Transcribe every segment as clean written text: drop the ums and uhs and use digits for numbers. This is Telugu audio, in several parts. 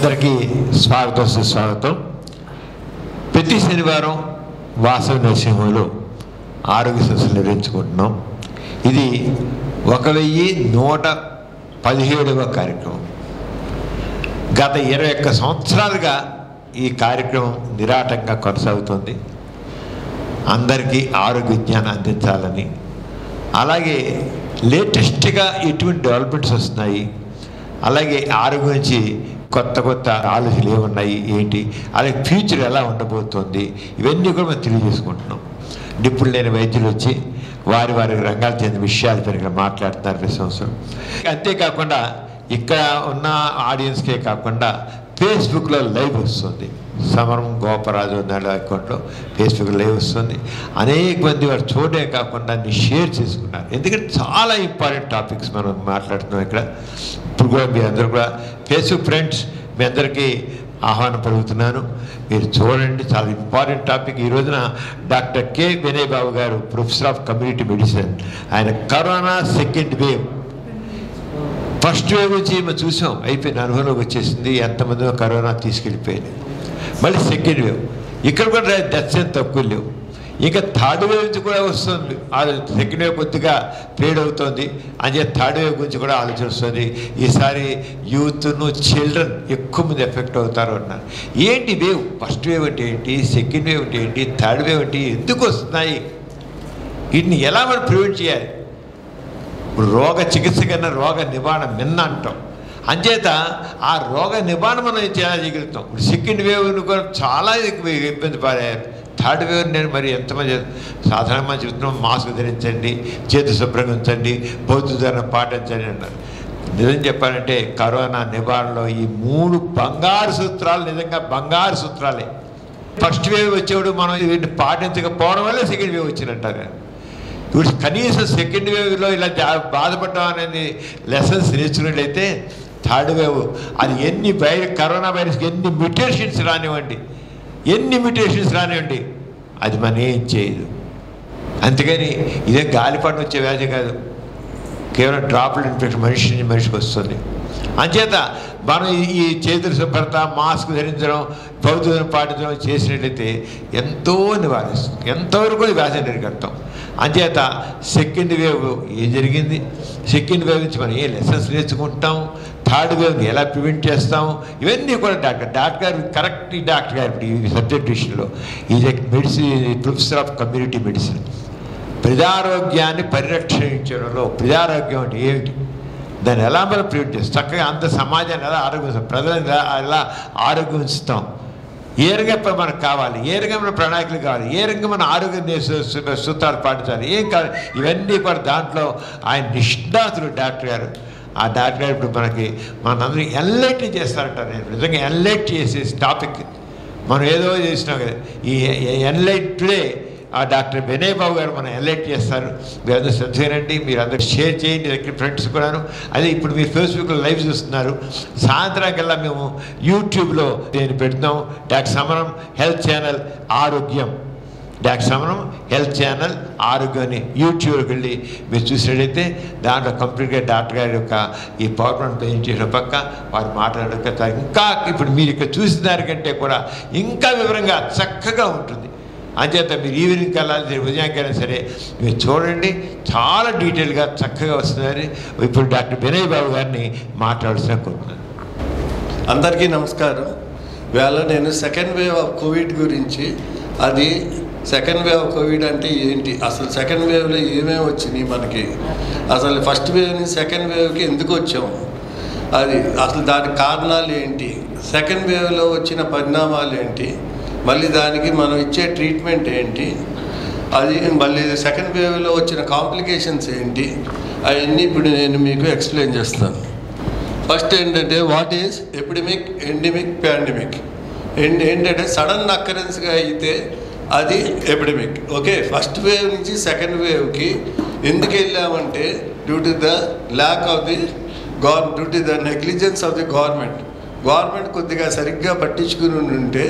అందరికీ స్వాగతం సుస్వాగతం. ప్రతి శనివారం వాసవి నరసింహంలో ఆరోగ్య సదస్సులు నిర్వహించుకుంటున్నాం. ఇది 1117వ కార్యక్రమం. గత 21 సంవత్సరాలుగా ఈ కార్యక్రమం నిరాటంగా కొనసాగుతుంది. అందరికీ ఆరోగ్య విజ్ఞానం అందించాలని, అలాగే లేటెస్ట్గా ఎటువంటి డెవలప్మెంట్స్ వస్తున్నాయి, అలాగే ఆరోగ్యం గురించి కొత్త కొత్త ఆలోచనలు ఏమున్నాయి ఏంటి, అలాగే ఫ్యూచర్ ఎలా ఉండబోతుంది, ఇవన్నీ కూడా మనం తెలియజేసుకుంటున్నాం. నిపుణులు లేని వైద్యులు వచ్చి వారి రంగాలకు చెందిన విషయాలు పెరిగి మాట్లాడుతున్నారు ప్రతి సంవత్సరం. అంతేకాకుండా ఇక్కడ ఉన్న ఆడియన్స్కే కాకుండా ఫేస్బుక్లో లైవ్ వస్తుంది. సమరం గోపరాజు అన్న అకౌంట్లో ఫేస్బుక్ లైవ్ వస్తుంది. అనేక మంది వారు చూడే కాకుండా అన్ని షేర్ చేసుకున్నారు. ఎందుకంటే చాలా ఇంపార్టెంట్ టాపిక్స్ మనం మాట్లాడుతున్నాం ఇక్కడ. ఇప్పుడు కూడా మీ అందరూ కూడా ఫేస్బుక్ ఫ్రెండ్స్ మీ అందరికీ ఆహ్వానం పలుకుతున్నాను. మీరు చూడండి, చాలా ఇంపార్టెంట్ టాపిక్. ఈ రోజున డాక్టర్ కె వినయ్ బాబు గారు, ప్రొఫెసర్ ఆఫ్ కమ్యూనిటీ మెడిసిన్, ఆయన corona second wave, first wave నుంచి మనం చూసాం, అయిపోయింది, అనుభవంలోకి వచ్చేసింది, ఎంతమంది కరోనా తీసుకెళ్ళిపోయింది. మళ్ళీ సెకండ్ వేవ్, ఇక్కడ కూడా డెత్స్ ఏం తక్కువ లేవు. ఇంకా థర్డ్ వేవ్ నుంచి కూడా వస్తుంది. సెకండ్ వేవ్ కొద్దిగా ఫేడ్ అవుతుంది, అని థర్డ్ వేవ్ గురించి కూడా ఆలోచన వస్తుంది. ఈసారి యూత్ను చిల్డ్రన్ ఎక్కువ మంది ఎఫెక్ట్ అవుతారు అన్నారు. ఏంటి వేవ్? ఫస్ట్ వేవ్ అంటే ఏంటి, సెకండ్ వేవ్ అంటే ఏంటి, థర్డ్ వేవ్ అంటే ఎందుకు వస్తున్నాయి, వీటిని ఎలా మనం ప్రివెంట్ చేయాలి? ఇప్పుడు రోగ చికిత్స కన్నా రోగ నివారణ మిన్న అంటాం. అంచేత ఆ రోగ నివారణ మనం చేయగలుగుతాం. ఇప్పుడు సెకండ్ వేవ్ను కూడా చాలా ఇబ్బంది పడారు. థర్డ్ వేవ్ నేను మరి ఎంతమంది సాధారణంగా చెబుతున్నాం, మాస్క్ ధరించండి, చేతి శుభ్రంగా ఉంచండి, భౌతిక దూరం పాటించండి అన్నారు. నిజం చెప్పాలంటే కరోనా నివారణలో ఈ 3 బంగారు సూత్రాలు నిజంగా బంగారు సూత్రాలే. ఫస్ట్ వేవ్ వచ్చేవాడు మనం వీటిని పాటించకపోవడం వల్ల సెకండ్ వేవ్ వచ్చినట్టారు. ఇప్పుడు కనీసం సెకండ్ వేవ్లో ఇలా బాధపడడం అనేది లెసన్స్ నేర్చుకున్నట్లయితే థర్డ్ వేవ్ అది ఎన్ని కరోనా వైరస్కి ఎన్ని మ్యూటేషన్స్ రానివ్వండి, అది మనం ఏం చేయదు. అంతేగాని ఇదే గాలిపటం వచ్చే వ్యాధి కాదు, కేవలం డ్రాప్లెట్ ఇన్ఫెక్షన్ మనిషి నుంచి మనిషికి వస్తుంది. అంచేత మనం ఈ చేతుల శుభ్రత, మాస్క్ ధరించడం, భౌతికం పాటించడం చేసినట్లయితే ఎంతో నివారిస్తుంది, ఎంతవరకు వ్యాధి అరికడతాం. అంచేత సెకండ్ వేవ్ ఏం జరిగింది, సెకండ్ వేవ్ నుంచి మనం ఏ లెసన్స్ నేర్చుకుంటాం, థర్డ్ వేవ్ని ఎలా ప్రివెంట్ చేస్తాము, ఇవన్నీ కూడా డాక్టర్ గారు కరెక్ట్. డాక్టర్ గారు ఇప్పుడు ఈ సబ్జెక్ట్ విషయంలో is medicine, professor of community medicine. ప్రజారోగ్యాన్ని పరిరక్షించడంలో ప్రజారోగ్యం అంటే ఏమిటి, దాన్ని ఎలా మనం ప్రివెంట్ చేస్తాం, చక్కగా అంత సమాజాన్ని ఎలా ఆరోగ్యం, ప్రజలను ఎలా ఆరోగ్యం ఉంచుతాం, ఏ రంగం మనకు కావాలి, ఏ రంగం మన ప్రణాళికలు కావాలి, ఏ రంగం మన ఆరోగ్య సూత్రాలు పాటించాలి, ఏం కావాలి, ఇవన్నీ కూడా దాంట్లో ఆయన నిష్ణాతులు డాక్టర్ గారు. ఆ డాక్టర్ గారు ఇప్పుడు మనందరూ ఎన్లైట్ చేస్తారంటారు. నేను నిజంగా ఎన్లైట్ చేసే టాపిక్ మనం ఏదో చేసినాం కదా. ఈ ఎన్లైట్ టుడే ఆ డాక్టర్ వినయ్ బాబు గారు మనం ఎన్లైట్ చేస్తారు. మీరు అందరూ శ్రద్ధేనండి, మీరు అందరూ షేర్ చేయండి దగ్గర ఫ్రెండ్స్ కూడాను. అదే ఇప్పుడు మీరు ఫేస్బుక్లో లైవ్ చూస్తున్నారు. సాయంత్రం కల్లా మేము యూట్యూబ్లో నేను పెడుతున్నాం. డాక్టర్ సమరం హెల్త్ ఛానల్ ఆరోగ్యం, డాక్టర్ సమరం హెల్త్ ఛానల్ ఆరోగ్యాన్ని యూట్యూబ్కి వెళ్ళి మీరు చూసినట్లయితే దాంట్లో కంప్లీట్గా డాక్టర్ గారి యొక్క ఈ పవర్ పాయింట్ ప్రజెంటేషన్ పక్క వారు మాట్లాడక ఇంకా ఇప్పుడు మీరు ఇక్కడ చూసిన దానికంటే కూడా ఇంకా వివరంగా చక్కగా ఉంటుంది. అంచేత మీరు ఈవినింగ్ వెళ్ళాలి, ఉదయానికి వెళ్ళినా సరే మీరు చూడండి, చాలా డీటెయిల్గా చక్కగా వస్తున్నారు. ఇప్పుడు డాక్టర్ వినయ్ బాబు గారిని మాట్లాడాల్సిన కోరుతున్నాను. అందరికీ నమస్కారం. వేళ నేను సెకండ్ వేవ్ ఆఫ్ కోవిడ్ గురించి, అది సెకండ్ వేవ్ ఆఫ్ కోవిడ్ అంటే ఏంటి, అసలు సెకండ్ వేవ్లో ఏమేమి వచ్చినాయి మనకి, అసలు ఫస్ట్ వేవ్ నుంచి సెకండ్ వేవ్కి ఎందుకు వచ్చాము, అది అసలు దానికి కారణాలు ఏంటి, సెకండ్ వేవ్లో వచ్చిన పరిణామాలు ఏంటి, మళ్ళీ దానికి మనం ఇచ్చే ట్రీట్మెంట్ ఏంటి, అది మళ్ళీ సెకండ్ వేవ్లో వచ్చిన కాంప్లికేషన్స్ ఏంటి, అవన్నీ ఇప్పుడు నేను మీకు ఎక్స్ప్లెయిన్ చేస్తాను. ఫస్ట్ ఏంటంటే what is epidemic, endemic, pandemic. ఏంటంటే సడన్ అక్కరెన్స్గా అయితే అది ఎపిడమిక్. ఓకే, ఫస్ట్ వేవ్ నుంచి సెకండ్ వేవ్కి ఎందుకు వెళ్ళామంటే due to the lack of the due to the negligence of the government కొద్దిగా సరిగ్గా పట్టించుకుని ఉంటే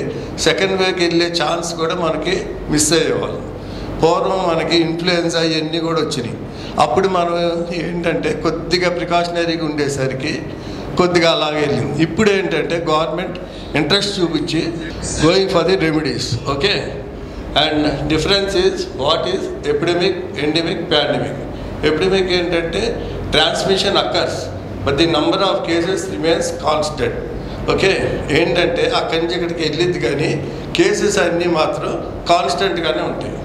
సెకండ్ వేవ్కి వెళ్ళే ఛాన్స్ కూడా మనకి మిస్ అయ్యేవాళ్ళం. పూర్వం మనకి ఇన్ఫ్లుయెన్జా ఇవన్నీ కూడా వచ్చినాయి. అప్పుడు మనం ఏంటంటే కొద్దిగా ప్రికాషనరీగా ఉండేసరికి కొద్దిగా అలాగే వెళ్ళింది. ఇప్పుడు ఏంటంటే గవర్నమెంట్ ఇంట్రెస్ట్ చూపించి going for the remedies. Okay, and difference is what is epidemic, endemic, pandemic. Epidemic ఏంటంటే transmission occurs but the number of cases remains constant. Okay, ఏంటంటే అక్కడి నుంచి ఇక్కడికి వెళ్ళింది కానీ కేసెస్ అన్నీ మాత్రం కాన్స్టెంట్గానే ఉంటాయి.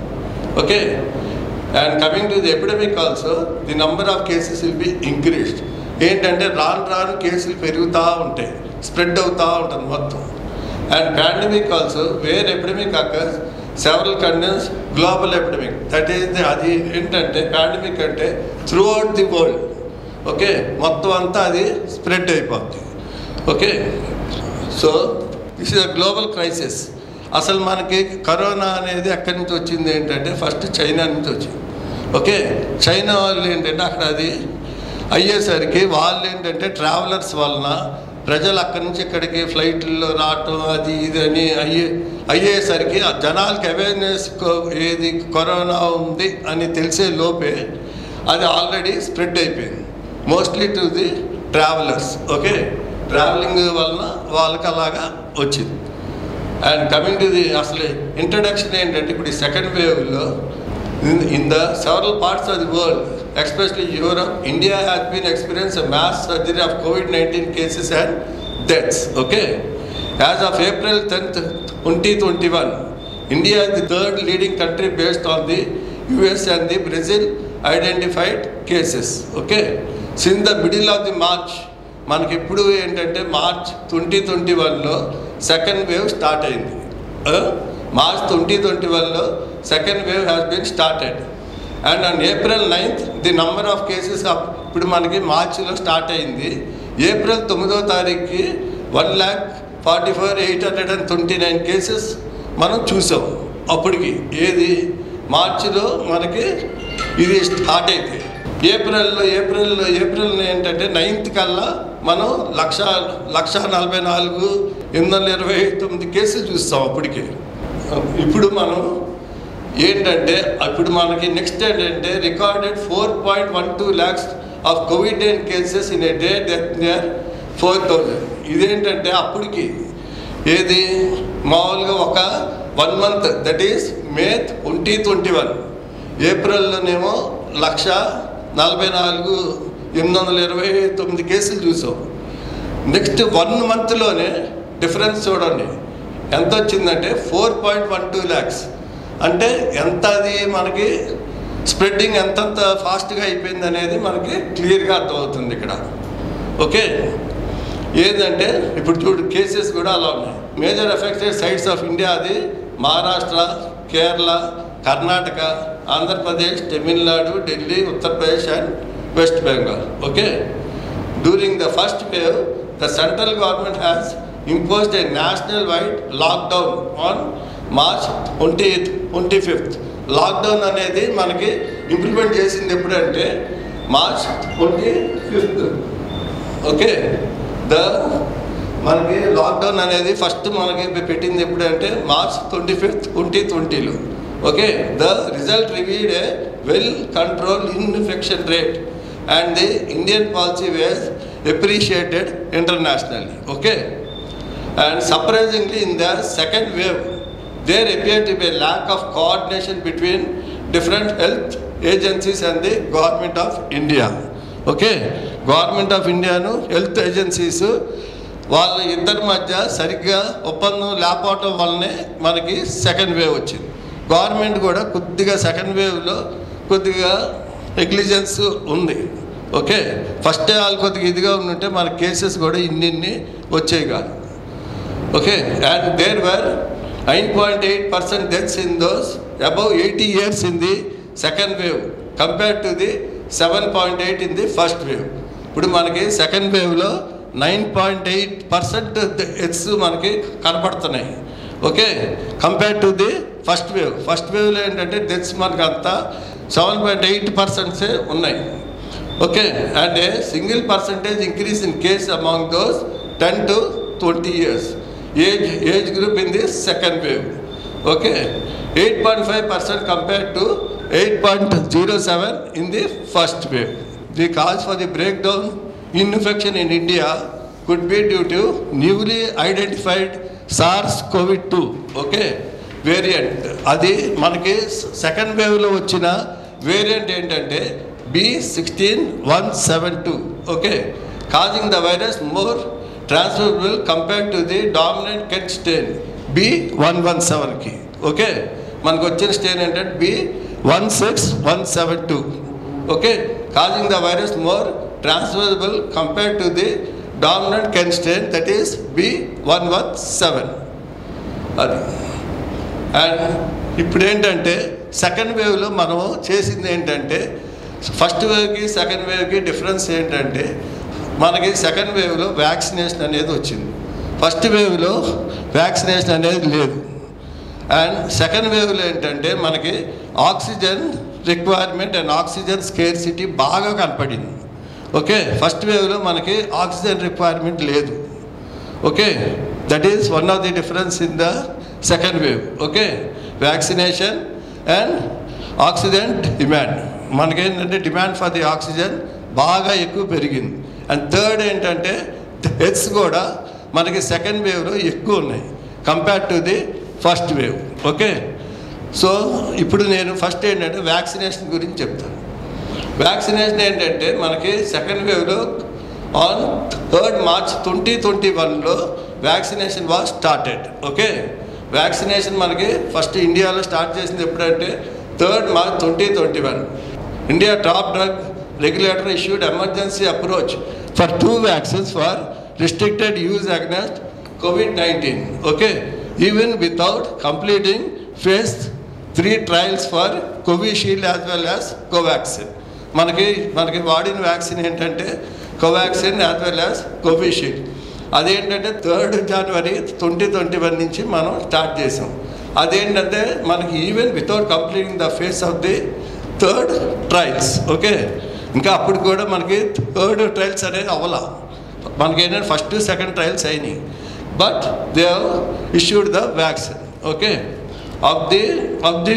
Okay, and coming to the epidemic also the number of cases will be increased. ఏంటంటే రాను రాను కేసులు పెరుగుతూ ఉంటాయి, స్ప్రెడ్ అవుతూ ఉంటుంది మొత్తం. And pandemic also where epidemic occurs several countries global epidemic. That is అది ఏంటంటే పాండమిక్ అంటే throughout the world. Okay, మొత్తం అంతా అది స్ప్రెడ్ అయిపోద్ది. Okay, so this is a global crisis. అసలు మనకి కరోనా అనేది ఎక్కడి నుంచి వచ్చింది ఏంటంటే ఫస్ట్ చైనా నుంచి వచ్చింది. ఓకే, చైనా వాళ్ళు ఏంటంటే అక్కడ అది అయ్యేసరికి వాళ్ళు ఏంటంటే ట్రావెలర్స్ వలన ప్రజలు అక్కడి నుంచి ఇక్కడికి ఫ్లైట్లో రావటం అది ఇది అని అయ్యేసరికి ఆ జనాలకి అవేర్నెస్ ఏది కరోనా ఉంది అని తెలిసే లోపే అది ఆల్రెడీ స్ప్రెడ్ అయిపోయింది, mostly to the travellers. Okay, travelling వలన వాళ్ళకి అలాగా వచ్చింది. అండ్ కమింగ్ టు ది అసలు ఇంట్రడక్షన్ ఏంటంటే ఇప్పుడు ఈ సెకండ్ వేవ్లో in the several parts of the world, especially Europe, India has been experiencing a mass surgery of COVID-19 cases and deaths. Okay, as of April 10th, 2021, India is the third leading country based on the US and the Brazil identified cases. Okay, since the middle of the March, మనకి ఇప్పుడు ఏంటంటే మార్చ్ 2021లో సెకండ్ వేవ్ స్టార్ట్ అయింది. మార్చ్ 2021లో second wave has been started. And on April 9th the number of cases ఇప్పుడు మనకి మార్చిలో స్టార్ట్ అయింది. ఏప్రిల్ 9వ తారీఖుకి 1,44,829 కేసెస్ మనం చూసాం. అప్పటికి ఏది మార్చిలో మనకి ఇది స్టార్ట్ అయితే ఏప్రిల్ ఏంటంటే 9th కల్లా మనం 1,44,829 కేసులు చూస్తాం అప్పటికి. ఇప్పుడు మనం ఏంటంటే ఇప్పుడు మనకి నెక్స్ట్ ఏంటంటే recorded 4.12 lakhs of COVID-19 cases in a day, death near 4,000. ఇదేంటంటే అప్పటికి ఏది మామూలుగా ఒక 1 month, దట్ ఈస్ మే 2021, ఏప్రిల్లోనేమో 1,44,829 కేసులు చూసాం. నెక్స్ట్ 1 monthలోనే డిఫరెన్స్ చూడండి ఎంత వచ్చిందంటే 4.12 lakhs. అంటే ఎంత అది మనకి స్ప్రెడ్డింగ్ ఎంతంత ఫాస్ట్గా అయిపోయింది అనేది మనకి క్లియర్గా అర్థమవుతుంది ఇక్కడ. ఓకే, ఏంటంటే ఇప్పుడు చూడు కేసెస్ కూడా అలా ఉన్నాయి. Major affected sites of India అది Maharashtra, Kerala, Karnataka, Andhra Pradesh, Tamil Nadu, Delhi, Uttar Pradesh and West Bengal. Okay, during the first wave the central government has imposed a national wide lockdown on March 25th. Lockdown అనేది మనకి ఇంప్లిమెంట్ చేసింది ఎప్పుడంటే March 25th. ఓకే, మనకి లాక్డౌన్ అనేది ఫస్ట్ మనకి పెట్టింది ఎప్పుడంటే March 25th, 2020లో. Okay, the result revealed a well control infection rate and the Indian policy was appreciated internationally. Okay, and surprisingly in the second wave there appeared to be a lack of coordination between different health agencies and the government of India. Okay, government of India ను health agencies వాళ్ళ ఇద్దరి మధ్య సరిగ్గా ఒప్పందం లేకపోవటం వల్లనే మనకి సెకండ్ వేవ్ వచ్చింది. గవర్నమెంట్ కూడా కొద్దిగా సెకండ్ వేవ్లో కొద్దిగా నెగ్లిజెన్స్ ఉంది. ఓకే, ఫస్ట్ వాళ్ళు కొద్దిగా ఇదిగా ఉంటే మన కేసెస్ కూడా ఇన్ని వచ్చాయి కాదు. Okay, and there were 9.8% deaths in those above 80 years in the second wave compared to the 7.8 in the first wave. ఇప్పుడు మనకి సెకండ్ వేవ్లో 9.8% డెత్స్ మనకి కనపడుతున్నాయి. Okay, compare to the first wave. First వేవ్లో ఏంటంటే డెత్స్ మనకి అంతా 7.8% ఉన్నాయి. Okay, and a single percentage increase in case among those 10 to 20 years age group in this second wave. Okay, 8.5% compared to 8.07 in the first wave. The cause for the breakdown in infection in India could be due to newly identified SARS-CoV-2 okay variant. అది మనకి సెకండ్ వేవ్లో వచ్చిన వేరియంట్ ఏంటంటే B16172 okay, causing the virus more transmittable compared to the dominant కెట్ స్ట్రెయిన్ B117కి ఓకే. మనకు వచ్చిన స్ట్రెయిన్ ఏంటంటే B16172 okay, causing the virus more transmittable compared to the dominant కెట్ స్ట్రెయిన్ దట్ ఈస్ B117 అది. అండ్ ఇప్పుడు ఏంటంటే సెకండ్ వేవ్లో మనం చేసింది ఏంటంటే ఫస్ట్ వేవ్కి సెకండ్ వేవ్కి డిఫరెన్స్ ఏంటంటే మనకి సెకండ్ వేవ్లో వ్యాక్సినేషన్ అనేది వచ్చింది, ఫస్ట్ వేవ్లో వ్యాక్సినేషన్ అనేది లేదు. అండ్ సెకండ్ వేవ్లో ఏంటంటే మనకి oxygen requirement and oxygen scarcity బాగా కనపడింది ఓకే. ఫస్ట్ వేవ్లో మనకి ఆక్సిజన్ రిక్వైర్మెంట్ లేదు okay. That is one of the difference in the second wave okay. Vaccination and oxygen demand, మనకేంటంటే డిమాండ్ ఫర్ ది ఆక్సిజన్ బాగా ఎక్కువ పెరిగింది. అండ్ థర్డ్ ఏంటంటే డెత్స్ కూడా మనకి సెకండ్ వేవ్లో ఎక్కువ ఉన్నాయి compared to the first wave okay. So ఇప్పుడు నేను ఫస్ట్ ఏంటంటే వ్యాక్సినేషన్ గురించి చెప్తాను. వ్యాక్సినేషన్ ఏంటంటే మనకి సెకండ్ వేవ్లో ఆన్ 3rd March 2021లో vaccination was started okay. Vaccination మనకి ఫస్ట్ ఇండియాలో స్టార్ట్ చేసింది ఎప్పుడంటే 3rd March 2021. India top drug regulator issued emergency approach for 2 vaccines for restricted use against COVID-19 okay, even without completing phase 3 trials for Covishield as well as Covaxin. మనకి వాడిన వ్యాక్సిన్ ఏంటంటే Covaxin as well as Covishield. అదేంటంటే 3rd January 2021 నుంచి మనం స్టార్ట్ చేసాం. అదేంటంటే మనకి even without completing the face of the 3rd trials okay. ఇంకా అప్పుడు కూడా మనకి 3rd ట్రయల్స్ అనేది అవ్వాల, మనకి ఏంటంటే ఫస్ట్ సెకండ్ ట్రయల్స్ అయినాయి. But they have issued the vaccine okay. Of the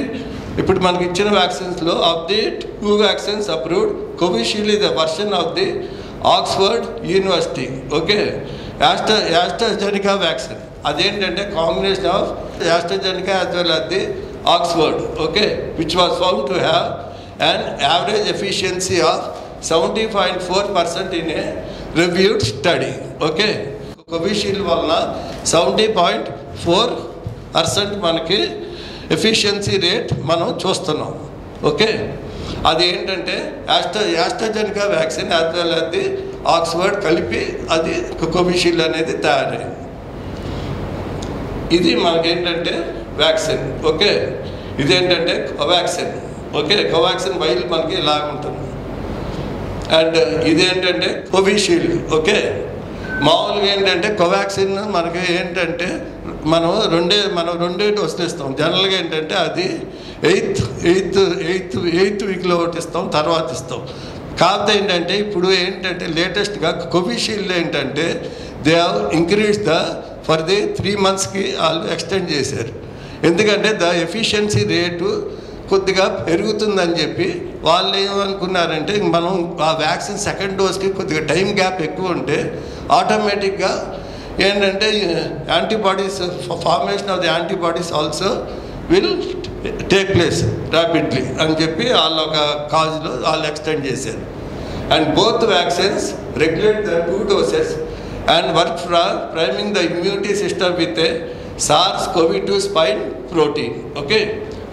ఇప్పుడు మనకి ఇచ్చిన వ్యాక్సిన్స్లో of the 2 vaccines approved, Covishield is the version of the Oxford university okay. AstraZeneca vaccine అదేంటంటే combination of AstraZeneca as well as the Oxford okay, which was found to have an average efficiency of 70.4% in a reviewed study okay. Covishield వలన 70.4% మనకి ఎఫిషియన్సీ రేట్ మనం చూస్తున్నాం ఓకే. అది ఏంటంటే యాస్ట్రాజెనికా vaccine as well as the Oxford కలిపి అది కోవిషీల్డ్ అనేది తయారైంది. ఇది మనకేంటంటే వ్యాక్సిన్ ఓకే. ఇదేంటంటే కోవాక్సిన్ ఓకే. కోవాక్సిన్ వైల్ మనకి ఇలా ఉంటుంది. అండ్ ఇదేంటంటే కోవిషీల్డ్ ఓకే. మామూలుగా ఏంటంటే కోవాక్సిన్ మనకి ఏంటంటే మనం రెండే డోసులు ఇస్తాం. జనరల్గా ఏంటంటే అది ఎయిత్ వీక్లో ఒకటి ఇస్తాం, తర్వాత ఇస్తాం. కాకపోతే ఏంటంటే ఇప్పుడు ఏంటంటే లేటెస్ట్గా కోవిషీల్డ్ ఏంటంటే they have increase the for the 3 monthsకి వాళ్ళు ఎక్స్టెండ్ చేశారు. ఎందుకంటే ద ఎఫిషియన్సీ రేటు కొద్దిగా పెరుగుతుందని చెప్పి వాళ్ళు ఏమనుకున్నారంటే మనం ఆ వ్యాక్సిన్ సెకండ్ డోస్కి కొద్దిగా టైం గ్యాప్ ఎక్కువ ఉంటే ఆటోమేటిక్గా ఏంటంటే antibodies formation of the antibodies also will take place rapidly అని చెప్పి వాళ్ళ ఒక కాజ్లో వాళ్ళు ఎక్స్టెండ్ చేశారు. And both vaccines regulate the 2 doses and work for priming the immunity system with a SARS-CoV-2 spike protein okay.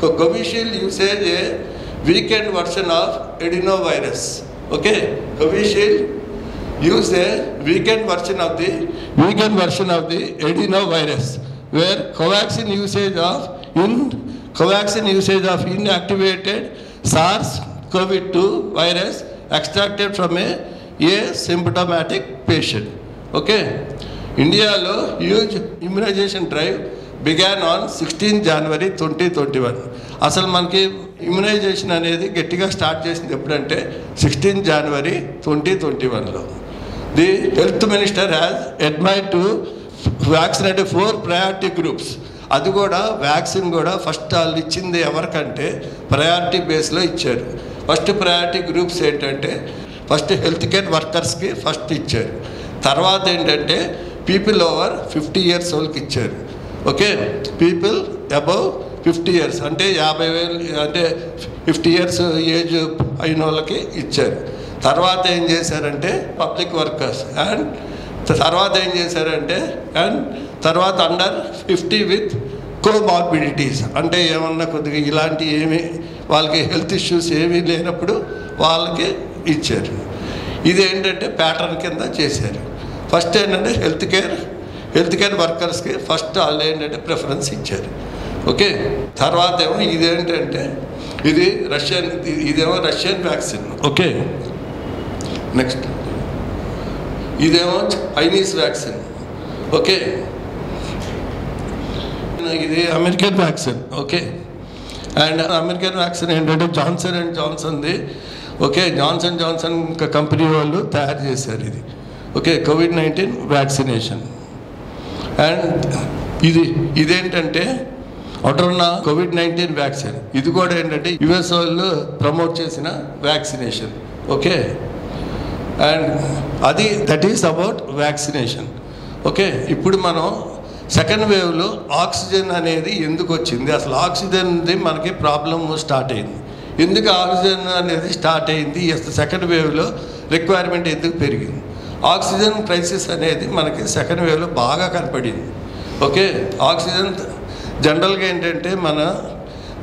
So Covishield uses a weakened version of adenovirus okay. Covishield use a weakened version of the adenovirus, where Covaxin usage of inactivated SARS-CoV-2 virus extracted from a asymptomatic patient okay. ఇండియాలో huge immunization drive began on 16 January 2021. అసలు మనకి ఇమ్యునైజేషన్ అనేది గట్టిగా స్టార్ట్ చేసింది ఎప్పుడంటే 16 January 2021లో. The health minister has admired to vaccinate 4 priority groups. అది కూడా వ్యాక్సిన్ కూడా ఫస్ట్ వాళ్ళు ఇచ్చింది ఎవరికంటే ప్రయారిటీ బేస్లో ఇచ్చారు. ఫస్ట్ ప్రయారిటీ గ్రూప్స్ ఏంటంటే ఫస్ట్ హెల్త్ కేర్ వర్కర్స్కి ఫస్ట్ ఇచ్చారు, తర్వాత ఏంటంటే పీపుల్ ఓవర్ 50 years వాళ్ళకి ఇచ్చారు. ఓకే, పీపుల్ అబౌవ్ 50 years అంటే 50,000 అంటే 50 years ఏజ్ అయిన వాళ్ళకి ఇచ్చారు. తర్వాత ఏం చేశారంటే పబ్లిక్ వర్కర్స్ అండ్ తర్వాత ఏం చేశారంటే తర్వాత అండర్ 50 విత్ కోమార్బిడిటీస్ అంటే ఏమన్నా కొద్దిగా ఇలాంటి ఏమి వాళ్ళకి హెల్త్ ఇష్యూస్ ఏమీ లేనప్పుడు వాళ్ళకి ఇచ్చారు. ఇది ఏంటంటే ప్యాటర్న్ కింద చేశారు. ఫస్ట్ ఏంటంటే హెల్త్ కేర్ వర్కర్స్కి ఫస్ట్ వాళ్ళు ఏంటంటే ప్రిఫరెన్స్ ఇచ్చారు. ఓకే, తర్వాత ఏమో ఇదేంటంటే ఇదేమో రష్యన్ వ్యాక్సిన్. ఓకే, నెక్స్ట్ ఇదేమో చైనీస్ వ్యాక్సిన్. ఓకే, ఇది American vaccine. Okay, and American vaccine ఏంటంటే జాన్సన్ అండ్ జాన్సన్ది. ఓకే, జాన్సన్ కంపెనీ వాళ్ళు తయారు చేశారు ఇది. Okay, COVID-19 vaccination. అండ్ ఇదేంటంటే అటోనా COVID-19 వ్యాక్సిన్. ఇది కూడా ఏంటంటే US వాళ్ళు ప్రమోట్ చేసిన vaccination. Okay, and that is about vaccination. Okay, ఇప్పుడు మనం సెకండ్ వేవ్లో ఆక్సిజన్ అనేది ఎందుకు వచ్చింది, అసలు ఆక్సిజన్ది మనకి ప్రాబ్లమ్ స్టార్ట్ అయింది, ఎందుకు ఆక్సిజన్ అనేది స్టార్ట్ అయింది, సెకండ్ వేవ్లో రిక్వైర్మెంట్ ఎందుకు పెరిగింది. ఆక్సిజన్ క్రైసిస్ అనేది మనకి సెకండ్ వేవ్లో బాగా కనపడింది. ఓకే, ఆక్సిజన్ జనరల్గా ఏంటంటే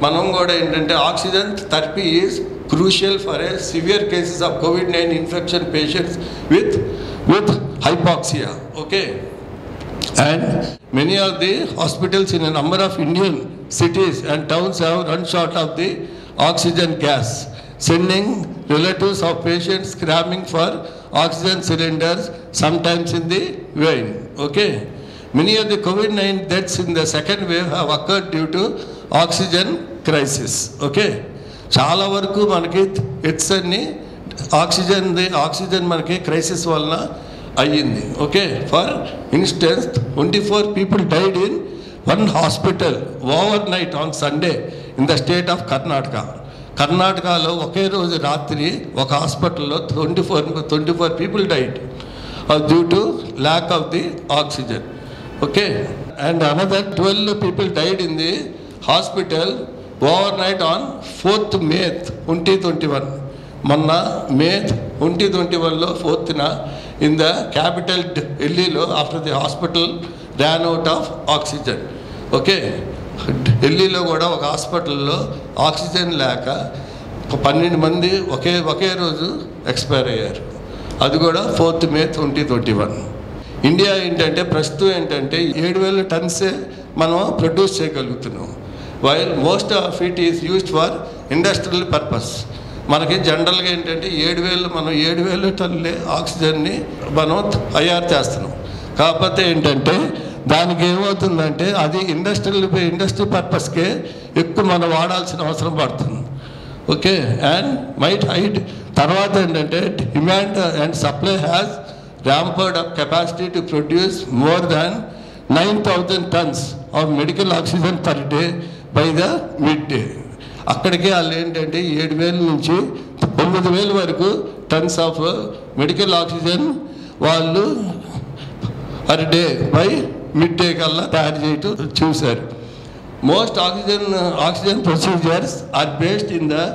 మనం కూడా ఏంటంటే oxygen therapy is crucial for a severe cases of COVID-19 infection patients with hypoxia. Okay, and many of the hospitals in a number of Indian cities and towns have run short of the oxygen gas, sending relatives of patients cramming for oxygen cylinders, sometimes in the vein. Okay, many of the COVID-19 deaths in the second wave have occurred due to oxygen crisis. Okay, చాలా వరకు మనకి డెత్స్ అన్ని ఆక్సిజన్ మనకి క్రైసిస్ వలన అయ్యింది. Okay, for instance 24 people died in one hospital overnight on Sunday in the state of కర్ణాటకలో ఒకే రోజు రాత్రి ఒక హాస్పిటల్లో 24 people died due to lack of the oxygen. Okay, and another 12 people died in the hospital overnight on 4th May 2021. మొన్న May 2021లో 4th in the capital ఢిల్లీలో after the hospital ran out of oxygen. Okay, ఢిల్లీలో కూడా ఒక హాస్పిటల్లో ఆక్సిజన్ లేక 12 మంది ఒకే రోజు ఎక్స్పైర్ అయ్యారు. అది కూడా 4th May 2021. ఇండియా ఏంటంటే ప్రస్తుతం ఏంటంటే 7,000 tons మనం ప్రొడ్యూస్ చేయగలుగుతున్నాం. While most of it is used for industrial purpose. మనకి జనరల్గా ఏంటంటే 7,000 టన్నులే ఆక్సిజన్ని మనం తయారు చేస్తున్నాం. కాకపోతే ఏంటంటే దానికి ఏమవుతుందంటే అది ఇండస్ట్రీ పర్పస్కే ఎక్కువ మనం వాడాల్సిన అవసరం పడుతుంది. ఓకే, అండ్ మైట్ హైట్ తర్వాత ఏంటంటే demand and supply has ramped up capacity to produce more than 9,000 tons of medical oxygen per day by the mid day. అక్కడికే వాళ్ళు ఏంటంటే 7,000 నుంచి 9,000 వరకు టన్స్ ఆఫ్ మెడికల్ ఆక్సిజన్ వాళ్ళు per day by mid day కల్లా తయారు చేయటం చూశారు. Most oxygen procedures are based in the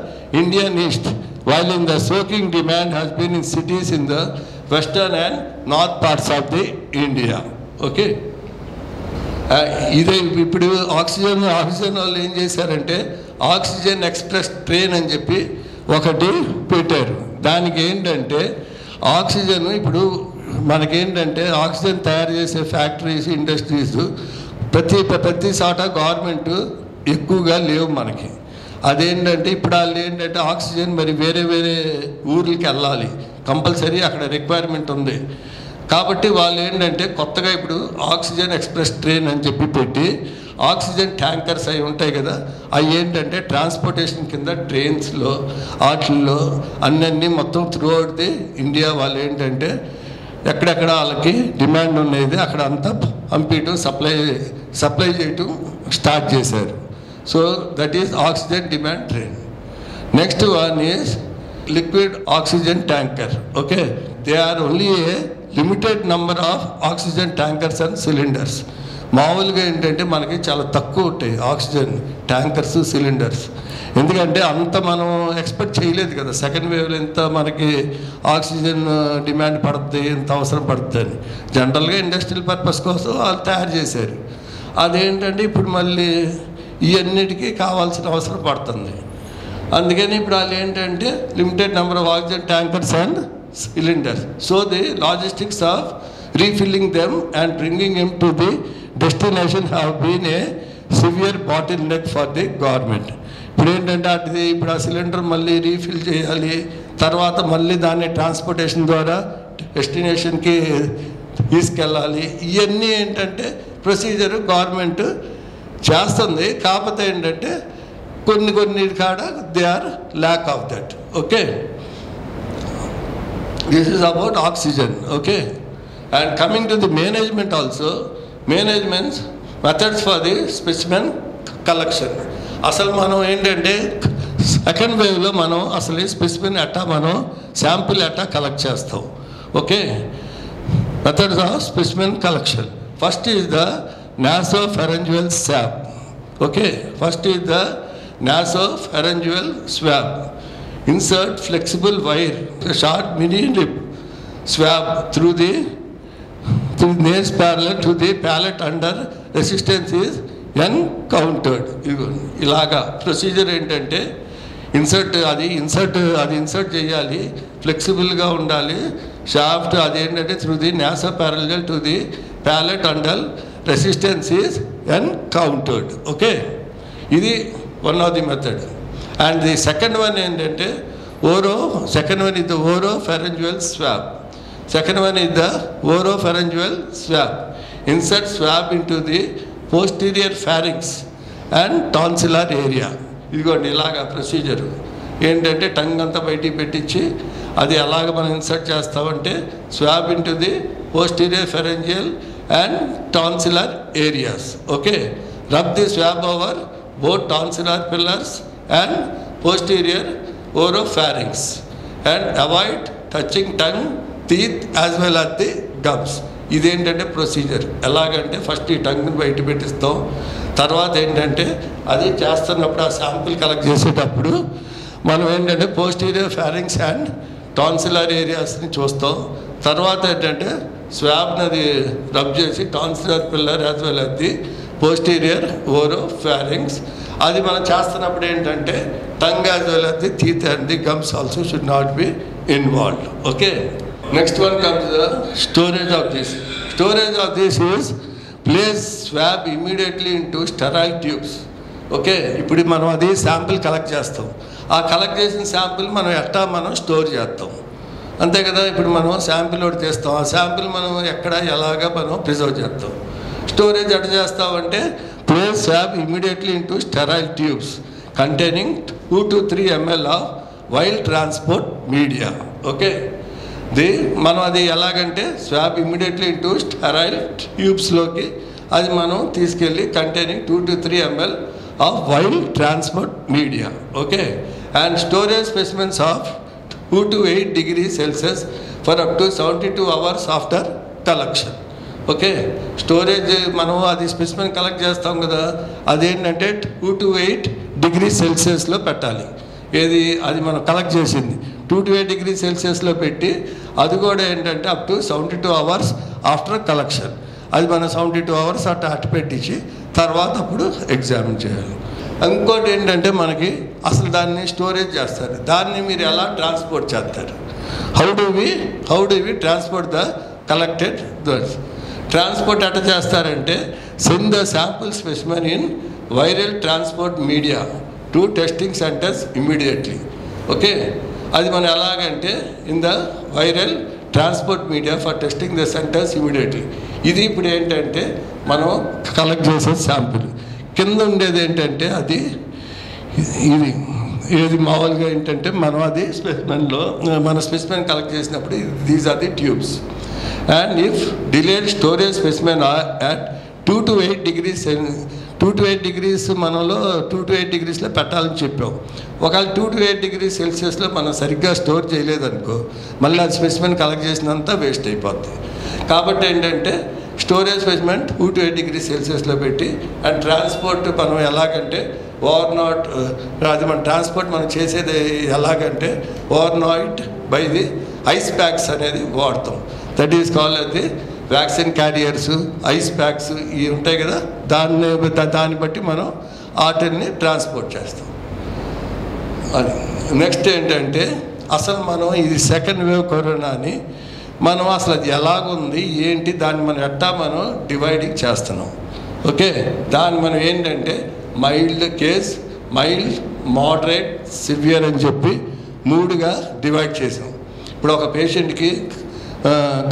Indian east, while in the soaring demand has been in cities in the western and north parts of the India. Okay, ఇదే ఇప్పుడు ఆక్సిజన్ వాళ్ళు ఏం చేశారంటే ఆక్సిజన్ ఎక్స్ప్రెస్ ట్రైన్ అని చెప్పి ఒకటి పెట్టారు. దానికి ఏంటంటే ఆక్సిజన్ ఇప్పుడు మనకేంటంటే ఆక్సిజన్ తయారు చేసే ఫ్యాక్టరీస్ ఇండస్ట్రీస్ ప్రతి చోట గవర్నమెంట్ ఎక్కువగా లేవు మనకి. అదేంటంటే ఇప్పుడు వాళ్ళు ఏంటంటే ఆక్సిజన్ మరి వేరే ఊర్లకి వెళ్ళాలి, కంపల్సరీ అక్కడ రిక్వైర్మెంట్ ఉంది. కాబట్టి వాళ్ళు ఏంటంటే కొత్తగా ఇప్పుడు ఆక్సిజన్ ఎక్స్ప్రెస్ ట్రైన్ అని చెప్పి పెట్టి ఆక్సిజన్ ట్యాంకర్స్ అవి ఉంటాయి కదా, అవి ఏంటంటే ట్రాన్స్పోర్టేషన్ కింద ట్రైన్స్లో వాటిల్లో అన్నీ మొత్తం త్రూ అవుట్ ది ఇండియా వాళ్ళు ఏంటంటే ఎక్కడెక్కడ వాళ్ళకి డిమాండ్ ఉండేది అక్కడ అంతా పంపించడం సప్లై చేయటం స్టార్ట్ చేశారు. So that is oxygen demand train. Next one is liquid oxygen tanker. Okay, they are only a limited number of oxygen tankers and cylinders. మామూలుగా ఏంటంటే మనకి చాలా తక్కువ ఉంటాయి ఆక్సిజన్ ట్యాంకర్స్ సిలిండర్స్. ఎందుకంటే అంత మనం ఎక్స్పెక్ట్ చేయలేదు కదా సెకండ్ వేవ్లో ఇంత మనకి ఆక్సిజన్ డిమాండ్ పడుతుంది, ఇంత అవసరం పడుతుంది అని. జనరల్గా ఇండస్ట్రియల్ పర్పస్ కోసం వాళ్ళు తయారు చేశారు. అదేంటంటే ఇప్పుడు మళ్ళీ ఇవన్నిటికీ కావాల్సిన అవసరం పడుతుంది. అందుకని ఇప్పుడు వాళ్ళు ఏంటంటే limited number of oxygen tankers and cylinders. So the logistics of refilling them and bringing them to the destination have been a severe bottleneck for the government. ఇప్పుడు ఏంటంటే అది ఇప్పుడు ఆ సిలిండర్ మళ్ళీ రీఫిల్ చేయాలి, తర్వాత మళ్ళీ దాన్ని ట్రాన్స్పోర్టేషన్ ద్వారా డెస్టినేషన్కి తీసుకెళ్ళాలి. ఇవన్నీ ఏంటంటే ప్రొసీజర్ గవర్నమెంట్ చేస్తుంది. కాకపోతే ఏంటంటే కొన్ని కాడ they are lack of that. Okay, this is about oxygen. Okay, and coming to the management also, management's methods for the specimen collection. అసలు మనం ఏంటంటే సెకండ్ వేవ్లో మనం అసలు స్పెసిమెన్ ఎట్టా మనం శాంపుల్ ఎట్టా కలెక్ట్ చేస్తాం. Okay, methods of specimen collection. First is the nasopharyngeal swab. Okay, first is the nasopharyngeal swab. Insert flexible wire, a short mini lip swab through nails parallel to the palate under resistance is encountered. ఇలాగా ప్రొసీజర్ ఏంటంటే ఇన్సర్ట్ చేయాలి, ఫ్లెక్సిబుల్గా ఉండాలి. షాఫ్ట్ అదేంటంటే through the naso parallel to the palate under resistance is encountered. Okay, ఇది one of the method. And the second one ఏంటంటే second one is the oropharyngeal swab. Second one is the oropharyngeal swab. Insert swab into the posterior pharynx and tonsillar area. ఇదిగోండి ఇలాగా ప్రొసీజర్ ఏంటంటే టంగ్ అంతా బయటికి పెట్టించి అది ఎలాగ మనం ఇన్సర్ట్ చేస్తామంటే swab into the posterior pharyngeal and tonsillar areas. Okay, rub the swab over both tonsillar pillars and posterior oropharynx and avoid touching tongue, teeth as well as the gums. ఇదేంటంటే ప్రొసీజర్. ఎలాగంటే ఫస్ట్ ఈ టంగ్ని బయట పెట్టిస్తాం, తర్వాత ఏంటంటే అది చేస్తున్నప్పుడు ఆ శాంపుల్ కలెక్ట్ చేసేటప్పుడు మనం ఏంటంటే పోస్టీరియర్ ఫారింగ్స్ అండ్ టాన్సిలర్ ఏరియాస్ని చూస్తాం. తర్వాత ఏంటంటే స్వాబ్ని అది రబ్ చేసి tonsillar pillar as well as the posterior oropharynx అది మనం చేస్తున్నప్పుడు ఏంటంటే tongue as well as the teeth and the gums also should not be involved. Okay, next one comes the storage of this. Storage of this is place swab immediately into sterile tubes. Okay, ఇప్పుడు మనం అది శాంపిల్ కలెక్ట్ చేస్తాం. ఆ కలెక్ట్ చేసిన శాంపిల్ మనం మనం స్టోర్ చేస్తాం, అంతే కదా. ఇప్పుడు మనం శాంపిల్ ఒకటి తీస్తాం, ఆ శాంపిల్ మనం ఎక్కడ ఎలాగా మనం ప్రిజర్వ్ చేస్తాం. స్టోరేజ్ ఎట్లా చేస్తామంటే place swab immediately into sterile tubes containing 2 to 3 ml of wild transport media. Okay, మనం అది ఎలాగంటే స్వాబ్ ఇమీడియట్లీ ఇంటూ స్టెరైల్ ట్యూబ్స్లోకి అది మనం తీసుకెళ్ళి containing 2 to 3 ml of wild transport media. Okay, and storage specimens of 2 to 8 degrees Celsius for up to 72 hours after collection. Okay, storage మనం అది స్పెసిమెన్ కలెక్ట్ చేస్తాం కదా, అదేంటంటే 2 to 8 degrees Celsius పెట్టాలి. ఏది అది మనం కలెక్ట్ చేసింది 2 to 8 degrees Celsius పెట్టి అది కూడా ఏంటంటే up to 72 hours after collection. అది మనం 72 hours అటు పెట్టించి తర్వాత అప్పుడు ఎగ్జామిన్ చేయాలి. ఇంకోటి ఏంటంటే మనకి అసలు దాన్ని స్టోరేజ్ చేస్తారు, దాన్ని మీరు ఎలా ట్రాన్స్పోర్ట్ చేస్తారు? How do we transport the collected that's. Transport ఎట్లా చేస్తారంటే send the sample specimen in viral transport media to testing centres immediately. Okay, అది మనం ఎలాగంటే in the viral transport media for testing the centres immediately. ఇది ఇప్పుడు ఏంటంటే మనం కలెక్ట్ చేసే శాంపుల్. కింద ఉండేది ఏంటంటే అది ఏది మామూలుగా ఏంటంటే మనం అది స్పెసిమెన్లో మన స్పెసిమెన్ కలెక్ట్ చేసినప్పుడు these are the tubes. And if delayed storage specimen at 2 to 8 degrees 2 to 8 degrees మనలో 2 to 8 degreesలో పెట్టాలని చెప్పాం. ఒకవేళ 2 to 8 degrees సెల్సియస్లో మనం సరిగ్గా స్టోర్ చేయలేదనుకో మళ్ళీ అది స్పెసిమెన్ కలెక్ట్ చేసినంత వేస్ట్ అయిపోద్ది. కాబట్టి ఏంటంటే స్టోరేజ్ స్పెసిమెన్ 2 to 8 degrees సెల్సియస్లో పెట్టి అండ్ ట్రాన్స్పోర్ట్ మనం ఎలాగంటే ఓవర్నైట్ అది మన ట్రాన్స్పోర్ట్ మనం చేసేది ఎలాగంటే overnight by the ice packs అనేది వాడతాం. దట్ ఈస్ కాల్డ్ అది వ్యాక్సిన్ క్యారియర్స్, ఐస్ ప్యాక్స్ ఇవి ఉంటాయి కదా, దాన్ని బట్టి మనం వాటిని ట్రాన్స్పోర్ట్ చేస్తాం. అది నెక్స్ట్ ఏంటంటే అసలు మనం ఇది సెకండ్ వేవ్ కరోనాని మనం అసలు అది ఎలాగుంది ఏంటి దాన్ని మనం ఎట్టా మనం డివైడింగ్ చేస్తున్నాం. ఓకే, దాన్ని మనం ఏంటంటే mild case, mild, moderate, severe అని చెప్పి 3గా డివైడ్ చేసాం. ఇప్పుడు ఒక పేషెంట్కి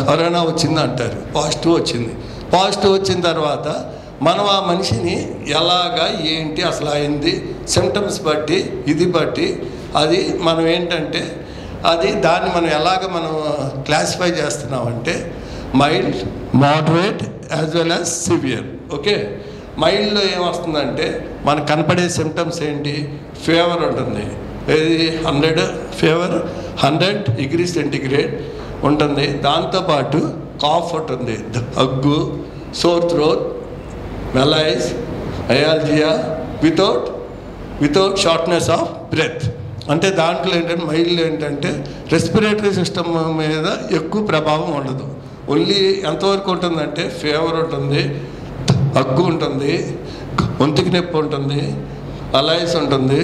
కరోనా వచ్చింది అంటారు, పాజిటివ్ వచ్చిన తర్వాత మనం ఆ మనిషిని ఎలాగా ఏంటి అసలు అయింది సిమ్టమ్స్ బట్టి ఇది బట్టి అది మనం ఏంటంటే దాన్ని మనం ఎలాగ మనం క్లాసిఫై చేస్తున్నామంటే mild, moderate as well as severe. Okay, మైల్డ్లో ఏమొస్తుందంటే మనకు కనపడే సిమ్టమ్స్ ఏంటి, ఫీవర్ ఉంటుంది, ఇది 100 ఫీవర్ 100 degrees సెంటిగ్రేడ్ ఉంటుంది, దాంతోపాటు కాఫ్ ఉంటుంది, దగ్గు, sore throat, malaise, myalgia without shortness of breath. అంటే దాంట్లో ఏంటంటే మైల్డ్ ఏంటంటే రెస్పిరేటరీ సిస్టమ్ మీద ఎక్కువ ప్రభావం ఉండదు. ఓన్లీ ఎంతవరకు ఉంటుందంటే ఫీవర్ ఉంటుంది, దగ్గు ఉంటుంది, గొంతుకి నొప్పి ఉంటుంది, అలైస్ ఉంటుంది,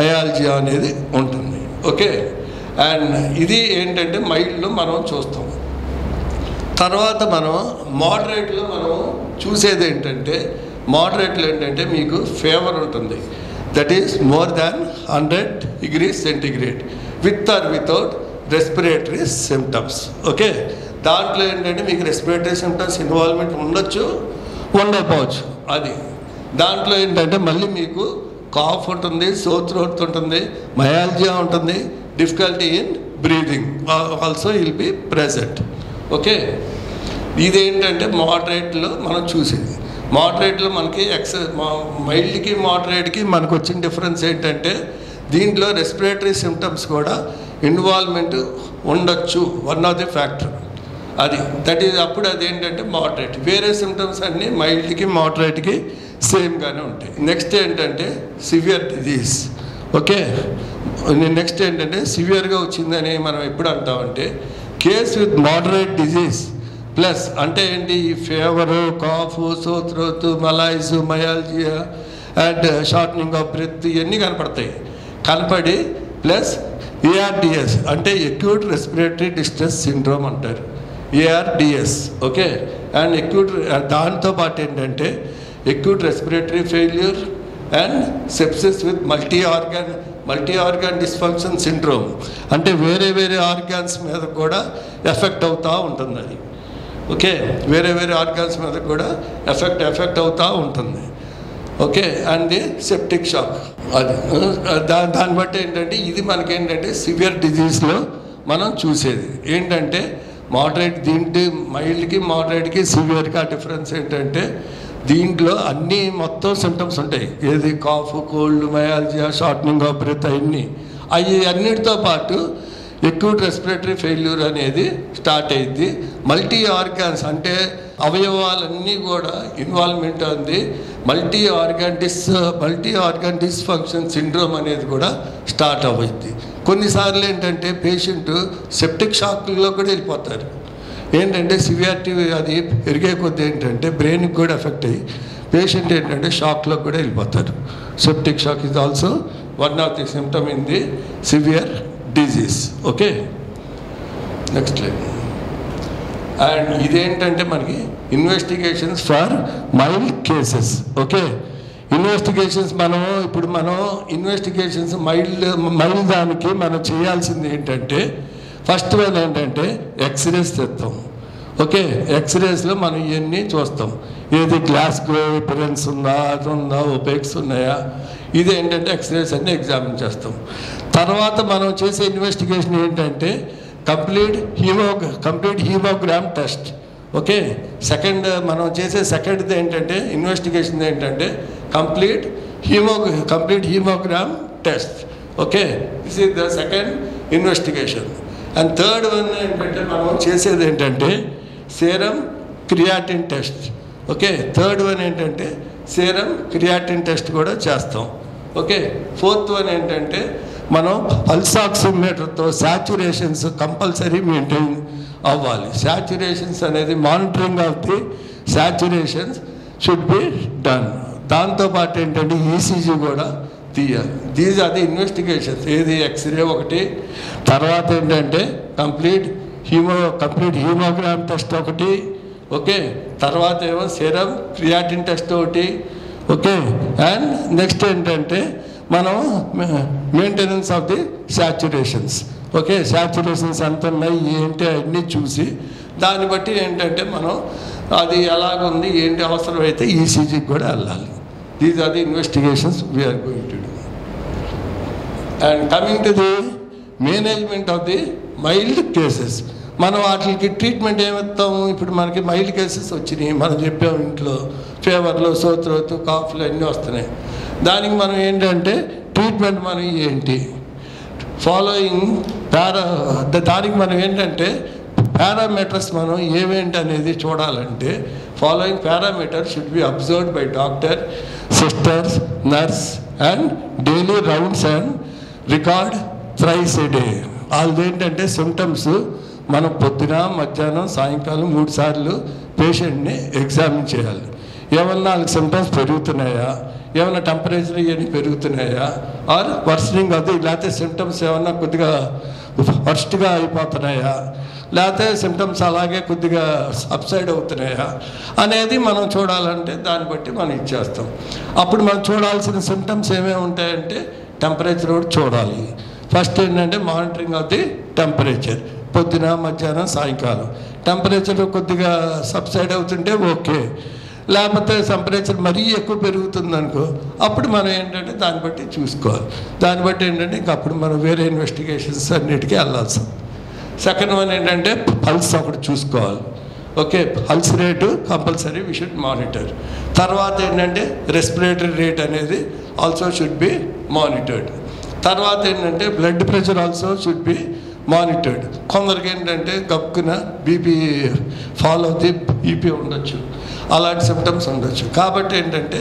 అయాల్జియా అనేది ఉంటుంది. ఓకే, అండ్ ఇది ఏంటంటే మైల్డ్లో మనం చూస్తాం. తర్వాత మనం మోడరేట్లో మనం చూసేది ఏంటంటే మోడరేట్లో ఏంటంటే మీకు ఫీవర్ ఉంటుంది, that is more than 100 degrees centigrade with or without respiratory symptoms. Okay, దాంట్లో ఏంటంటే మీకు రెస్పిరేటరీ సిమ్టమ్స్ ఇన్వాల్వ్మెంట్ ఉండొచ్చు, ఉండకపోవచ్చు. అది దాంట్లో ఏంటంటే మళ్ళీ మీకు కాఫ్ ఉంటుంది, సోర్ థ్రోట్ ఉంటుంది, మయాల్జియా ఉంటుంది, difficulty in breathing also will be present. Okay, ఇదేంటంటే మోడరేట్లో మనం చూసేది. మోడరేట్లో మనకి మైల్డ్కి మోడరేట్కి మనకు వచ్చిన డిఫరెన్స్ ఏంటంటే దీంట్లో రెస్పిరేటరీ సిమ్టమ్స్ కూడా ఇన్వాల్వ్మెంట్ ఉండొచ్చు, one of the factor. That is అప్పుడు అదేంటంటే మోడరేట్. వేరే సిమ్టమ్స్ అన్నీ మైల్డ్కి మోడరేట్కి సేమ్గానే ఉంటాయి. నెక్స్ట్ ఏంటంటే సివియర్ డిజీజ్. ఓకే, నెక్స్ట్ ఏంటంటే సివియర్గా వచ్చిందని మనం ఎప్పుడు అంటామంటే case with moderate disease plus అంటే ఏంటి, fever, cough, sore throat, malaise, myalgia and shortening of breath ఇవన్నీ కనపడి ప్లస్ ఏఆర్డిఎస్ అంటే అక్యూట్ రెస్పిరేటరీ డిస్ట్రెస్ సిండ్రోమ్ అంటారు, ఏఆర్డిఎస్. ఓకే, అండ్ అక్యూట్ దాంతోపాటు ఏంటంటే acute respiratory failure and sepsis with multi organ dysfunction syndrome అంటే వేరే ఆర్గాన్స్ మీద కూడా ఎఫెక్ట్ అవుతూ ఉంటుంది అది. ఓకే, వేరే ఆర్గాన్స్ మీద కూడా ఎఫెక్ట్ అవుతూ ఉంటుంది. Okay, and the septic shock. అది దాన్ని బట్టి ఏంటంటే ఇది మనకేంటంటే సివియర్ డిజీజ్లో మనం చూసేది ఏంటంటే మోడరేట్. దీంట్లో మైల్డ్కి మోడరేట్కి సివియర్కి ఆ డిఫరెన్స్ ఏంటంటే దీంట్లో అన్నీ మొత్తం సిమ్టమ్స్ ఉంటాయి, ఏది cough, cold, myalgia, shortening of breath అవి అన్నిటితో పాటు అక్యూట్ రెస్పిరేటరీ ఫెయిల్యూర్ అనేది స్టార్ట్ అయింది. మల్టీ ఆర్గాన్స్ అంటే అవయవాలన్నీ కూడా ఇన్వాల్వ్మెంట్ ఉంది. మల్టీ ఆర్గాన్ డిస్ఫంక్షన్ సిండ్రోమ్ అనేది కూడా స్టార్ట్ అవుతుంది. కొన్నిసార్లు ఏంటంటే పేషెంట్ సెప్టిక్ షాక్లో కూడా వెళ్ళిపోతారు. ఏంటంటే సివియారిటీ అది పెరిగే కొద్ది ఏంటంటే బ్రెయిన్కి కూడా ఎఫెక్ట్ అయ్యి పేషెంట్ ఏంటంటే షాక్లో కూడా వెళ్ళిపోతారు. Septic shock is also one of the symptom in the severe disease. Okay, next line. And ఇదేంటంటే మనకి investigations for mild cases. Okay, investigations ఇప్పుడు ఇన్వెస్టిగేషన్స్ మైల్డ్ దానికి మనం చేయాల్సింది ఏంటంటే ఫస్ట్ వన్ ఏంటంటే ఎక్స్రేస్ తెస్తాం. ఓకే, ఎక్స్రేస్లో మనం ఇవన్నీ చూస్తాం, ఏది గ్లాస్ అపిరెన్స్ ఉందా, అది ఉందా, ఒపేక్స్ ఉన్నాయా, ఇది ఏంటంటే ఎక్స్రేస్ అన్నీ ఎగ్జామిన్ చేస్తాం. తర్వాత మనం చేసే ఇన్వెస్టిగేషన్ ఏంటంటే complete haemogram test. Okay. Second మనం చేసే సెకండ్ది ఏంటంటే ఇన్వెస్టిగేషన్ ఏంటంటే complete haemogram test. Okay, this is the second investigation. And third one ఏంటంటే మనం చేసేది ఏంటంటే సేరం creatine test. Okay, third one ఏంటంటే సేరం క్రియాటిన్ టెస్ట్ కూడా చేస్తాం. ఓకే, ఫోర్త్ వన్ ఏంటంటే మనం పల్స్ ఆక్సిమీటర్తో శాచ్యురేషన్స్ కంపల్సరీ మెయింటైన్ అవ్వాలి. శాచ్యురేషన్స్ అనేది monitoring of the saturations should be done. దాంతోపాటు ఏంటంటే ఈసీజీ కూడా తీయాలి. These are the investigations. ఏది ఎక్స్రే ఒకటి, తర్వాత ఏంటంటే కంప్లీట్ హీమోగ్రామ్ టెస్ట్ ఒకటి. ఓకే, తర్వాత ఏమో సెరమ్ క్రియాటిన్ టెస్ట్ ఒకటి. ఓకే, అండ్ నెక్స్ట్ ఏంటంటే మనం maintenance of the saturations. Okay, saturations ఎంత ఉన్నాయి ఏంటి అన్నీ చూసి దాన్ని బట్టి ఏంటంటే మనం అది ఎలాగుంది ఏంటి అవసరమైతే ఈసీజీకి కూడా వెళ్ళాలి. These are the investigations we're going to do. And coming to the management of the mild cases, మనం వాటికి ట్రీట్మెంట్ ఏమిస్తాము? ఇప్పుడు మనకి మైల్డ్ కేసెస్ వచ్చినాయి, మనం చెప్పాము ఇంట్లో ఫీవర్లు, సోత్రోతు, కాఫ్లు అన్నీ వస్తున్నాయి. దానికి మనం ఏంటంటే ట్రీట్మెంట్ మనం ఏంటి ఫాలోయింగ్ దానికి మనం ఏంటంటే పారామీటర్స్ మనం ఏమేంటి అనేది చూడాలంటే following parameter should be observed by doctor, sisters, nurse and daily rounds and record thrice A day. వాళ్ళది ఏంటంటే సిమ్టమ్స్ మనం పొద్దున, మధ్యాహ్నం, సాయంకాలం 3 సార్లు పేషెంట్ని ఎగ్జామిన్ చేయాలి. ఏమన్నా వాళ్ళకి సిమ్టమ్స్ పెరుగుతున్నాయా, ఏమైనా టెంపరేచర్ ఇవన్నీ పెరుగుతున్నాయా, ఆర్ వర్సనింగ్ అది, లేకపోతే సిమ్టమ్స్ ఏమన్నా కొద్దిగా వర్స్ట్గా అయిపోతున్నాయా, లేకపోతే సిమ్టమ్స్ అలాగే కొద్దిగా సబ్సైడ్ అవుతున్నాయా అనేది మనం చూడాలంటే దాన్ని బట్టి మనం ఇచ్చేస్తాం. అప్పుడు మనం చూడాల్సిన సిమ్టమ్స్ ఏమేమి ఉంటాయంటే టెంపరేచర్ కూడా చూడాలి. ఫస్ట్ ఏంటంటే మానిటరింగ్ ఆఫ్ ది టెంపరేచర్, పొద్దున, మధ్యాహ్నం, సాయంకాలం. టెంపరేచర్ కొద్దిగా సబ్సైడ్ అవుతుంటే ఓకే, లేకపోతే టెంపరేచర్ మరీ ఎక్కువ పెరుగుతుంది అనుకో, అప్పుడు మనం ఏంటంటే దాన్ని బట్టి చూసుకోవాలి. దాన్ని బట్టి ఏంటంటే ఇంక అప్పుడు మనం వేరే ఇన్వెస్టిగేషన్స్ అన్నిటికీ వెళ్ళాల్సి. సెకండ్ వన్ ఏంటంటే పల్స్ ఒకటి చూసుకోవాలి. Okay, pulse rate compulsory we should monitor. తర్వాత ఏంటంటే రెస్పిరేటరీ రేట్ అనేది ఆల్సో షుడ్ బి మానిటర్డ్. తర్వాత ఏంటంటే blood pressure also should be monitored. కొందరికి ఏంటంటే గప్పున బీపీ ఫాలో అవుతే బీపీ ఉండొచ్చు, అలాంటి సిమ్టమ్స్ ఉండొచ్చు. కాబట్టి ఏంటంటే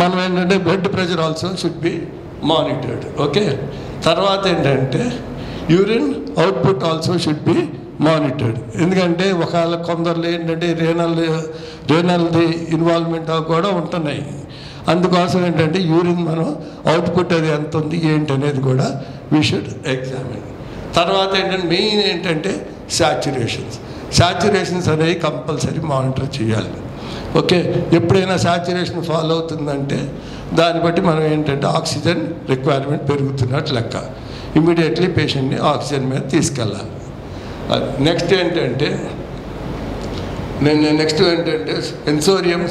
మనం ఏంటంటే blood pressure also should be monitored. Okay, తర్వాత ఏంటంటే urine output also should be monitored. ఎందుకంటే ఒకవేళ కొందరు ఏంటంటే రేనల్ది ఇన్వాల్వ్మెంట్ కూడా ఉంటున్నాయి. అందుకోసం ఏంటంటే యూరిన్ మనం అవుట్పుట్ అది ఎంత ఉంది ఏంటి అనేది కూడా వీ షుడ్ ఎగ్జామిన్. తర్వాత ఏంటంటే మెయిన్ ఏంటంటే శాచ్యురేషన్స్ అనేవి కంపల్సరీ మానిటర్ చేయాలి. ఓకే, ఎప్పుడైనా శాచ్యురేషన్ ఫాలో అవుతుందంటే దాన్ని బట్టి మనం ఏంటంటే ఆక్సిజన్ రిక్వైర్మెంట్ పెరుగుతున్నట్టు లెక్క. ఇమీడియట్లీ పేషెంట్ని ఆక్సిజన్ మీద తీసుకెళ్ళాలి. నెక్స్ట్ ఏంటంటే సెన్సోరియం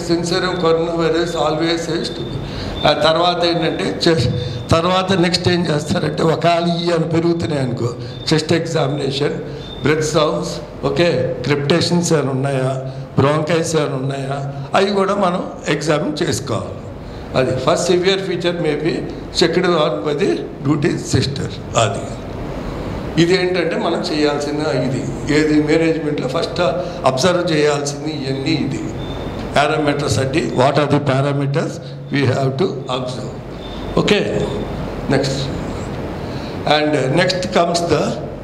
కరోనా వైరస్ ఆల్వేస్ తర్వాత ఏంటంటే తర్వాత నెక్స్ట్ ఏం చేస్తారంటే ఒకవేళ అని పెరుగుతున్నాయి అనుకో, chest examination, breath sounds, okay, crepitations ఏమైనా ఉన్నాయా, బ్రాంకైస్ ఏమైనా ఉన్నాయా, అవి కూడా మనం ఎగ్జామిన్ చేసుకోవాలి. అది first severe feature maybe checked on by the duty sister. అది ఇది ఏంటంటే మనం చేయాల్సిన ఏది మేనేజ్మెంట్లో ఫస్ట్ అబ్జర్వ్ చేయాల్సింది ఇవన్నీ. ఇది పారామీటర్స్ అంటే what are the parameters we have to observe. Okay, next comes the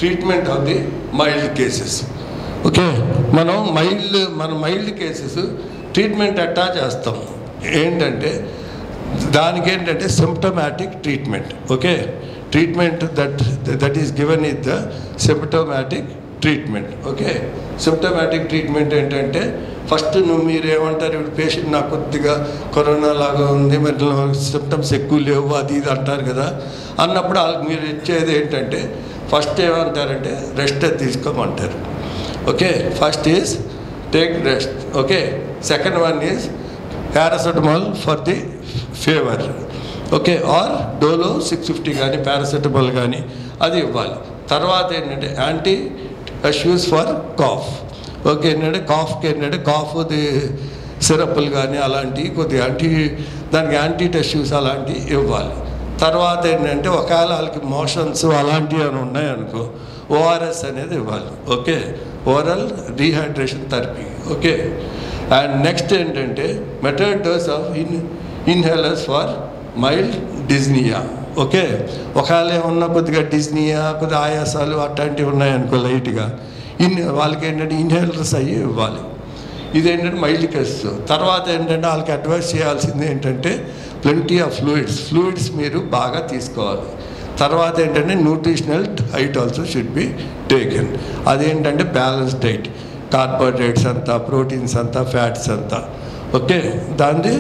treatment of the mild cases. Okay, మన మైల్డ్ కేసెస్ ట్రీట్మెంట్ ఎట్టా చేస్తాం ఏంటంటే దానికి ఏంటంటే symptomatic treatment. Okay, treatment that is given is the symptomatic treatment. Okay, symptomatic treatment ఏంటంటే ఫస్ట్ మీరేమంటారు, ఇప్పుడు పేషెంట్ నాకు కొద్దిగా కరోనా లాగా ఉంది, మరి సిమ్టమ్స్ ఎక్కువ లేవు అది ఇది అంటారు కదా, అన్నప్పుడు వాళ్ళకి మీరు ఇచ్చేది ఏంటంటే ఫస్ట్ ఏమంటారంటే రెస్ట్ తీసుకోమంటారు. Okay, first is take rest. Okay, second one is paracetamol for the fever. Okay, or Dolo 650 కానీ పారాసెటమాల్ కానీ అది ఇవ్వాలి. తర్వాత ఏంటంటే anti tussives for cough. Okay, ఏంటంటే కాఫ్కి ఏంటంటే కాఫ్ది సిరప్లు కానీ అలాంటివి కొద్దిగా దానికి యాంటీ టెస్ట్యూస్ అలాంటివి ఇవ్వాలి. తర్వాత ఏంటంటే ఒకవేళ వాళ్ళకి మోషన్స్ అలాంటివి అని ఉన్నాయనుకో ఓఆర్ఎస్ అనేది ఇవ్వాలి. Okay, oral rehydration therapy. Okay, and next ఏంటంటే metered dose of inhalers for mild dyspnoea. Okay, ఒకవేళ ఏమన్నా కొద్దిగా డిస్నియా కొద్దిగా ఆయాసాలు అట్లాంటివి ఉన్నాయనుకో లైట్గా వాళ్ళకి ఏంటంటే ఇన్హేలర్స్ అయ్యి ఇవ్వాలి. ఇదేంటంటే మైల్డ్ కేసెస్. తర్వాత ఏంటంటే వాళ్ళకి అడ్వైస్ చేయాల్సింది ఏంటంటే ప్లెంటీ ఆఫ్ ఫ్లూయిడ్స్ మీరు బాగా తీసుకోవాలి. తర్వాత ఏంటంటే nutritional diet also should be taken. అదేంటంటే బ్యాలెన్స్ డైట్, కార్బోహైడ్రేట్స్ అంతా, ప్రోటీన్స్ అంతా, ఫ్యాట్స్ అంతా. ఓకే, దాన్ని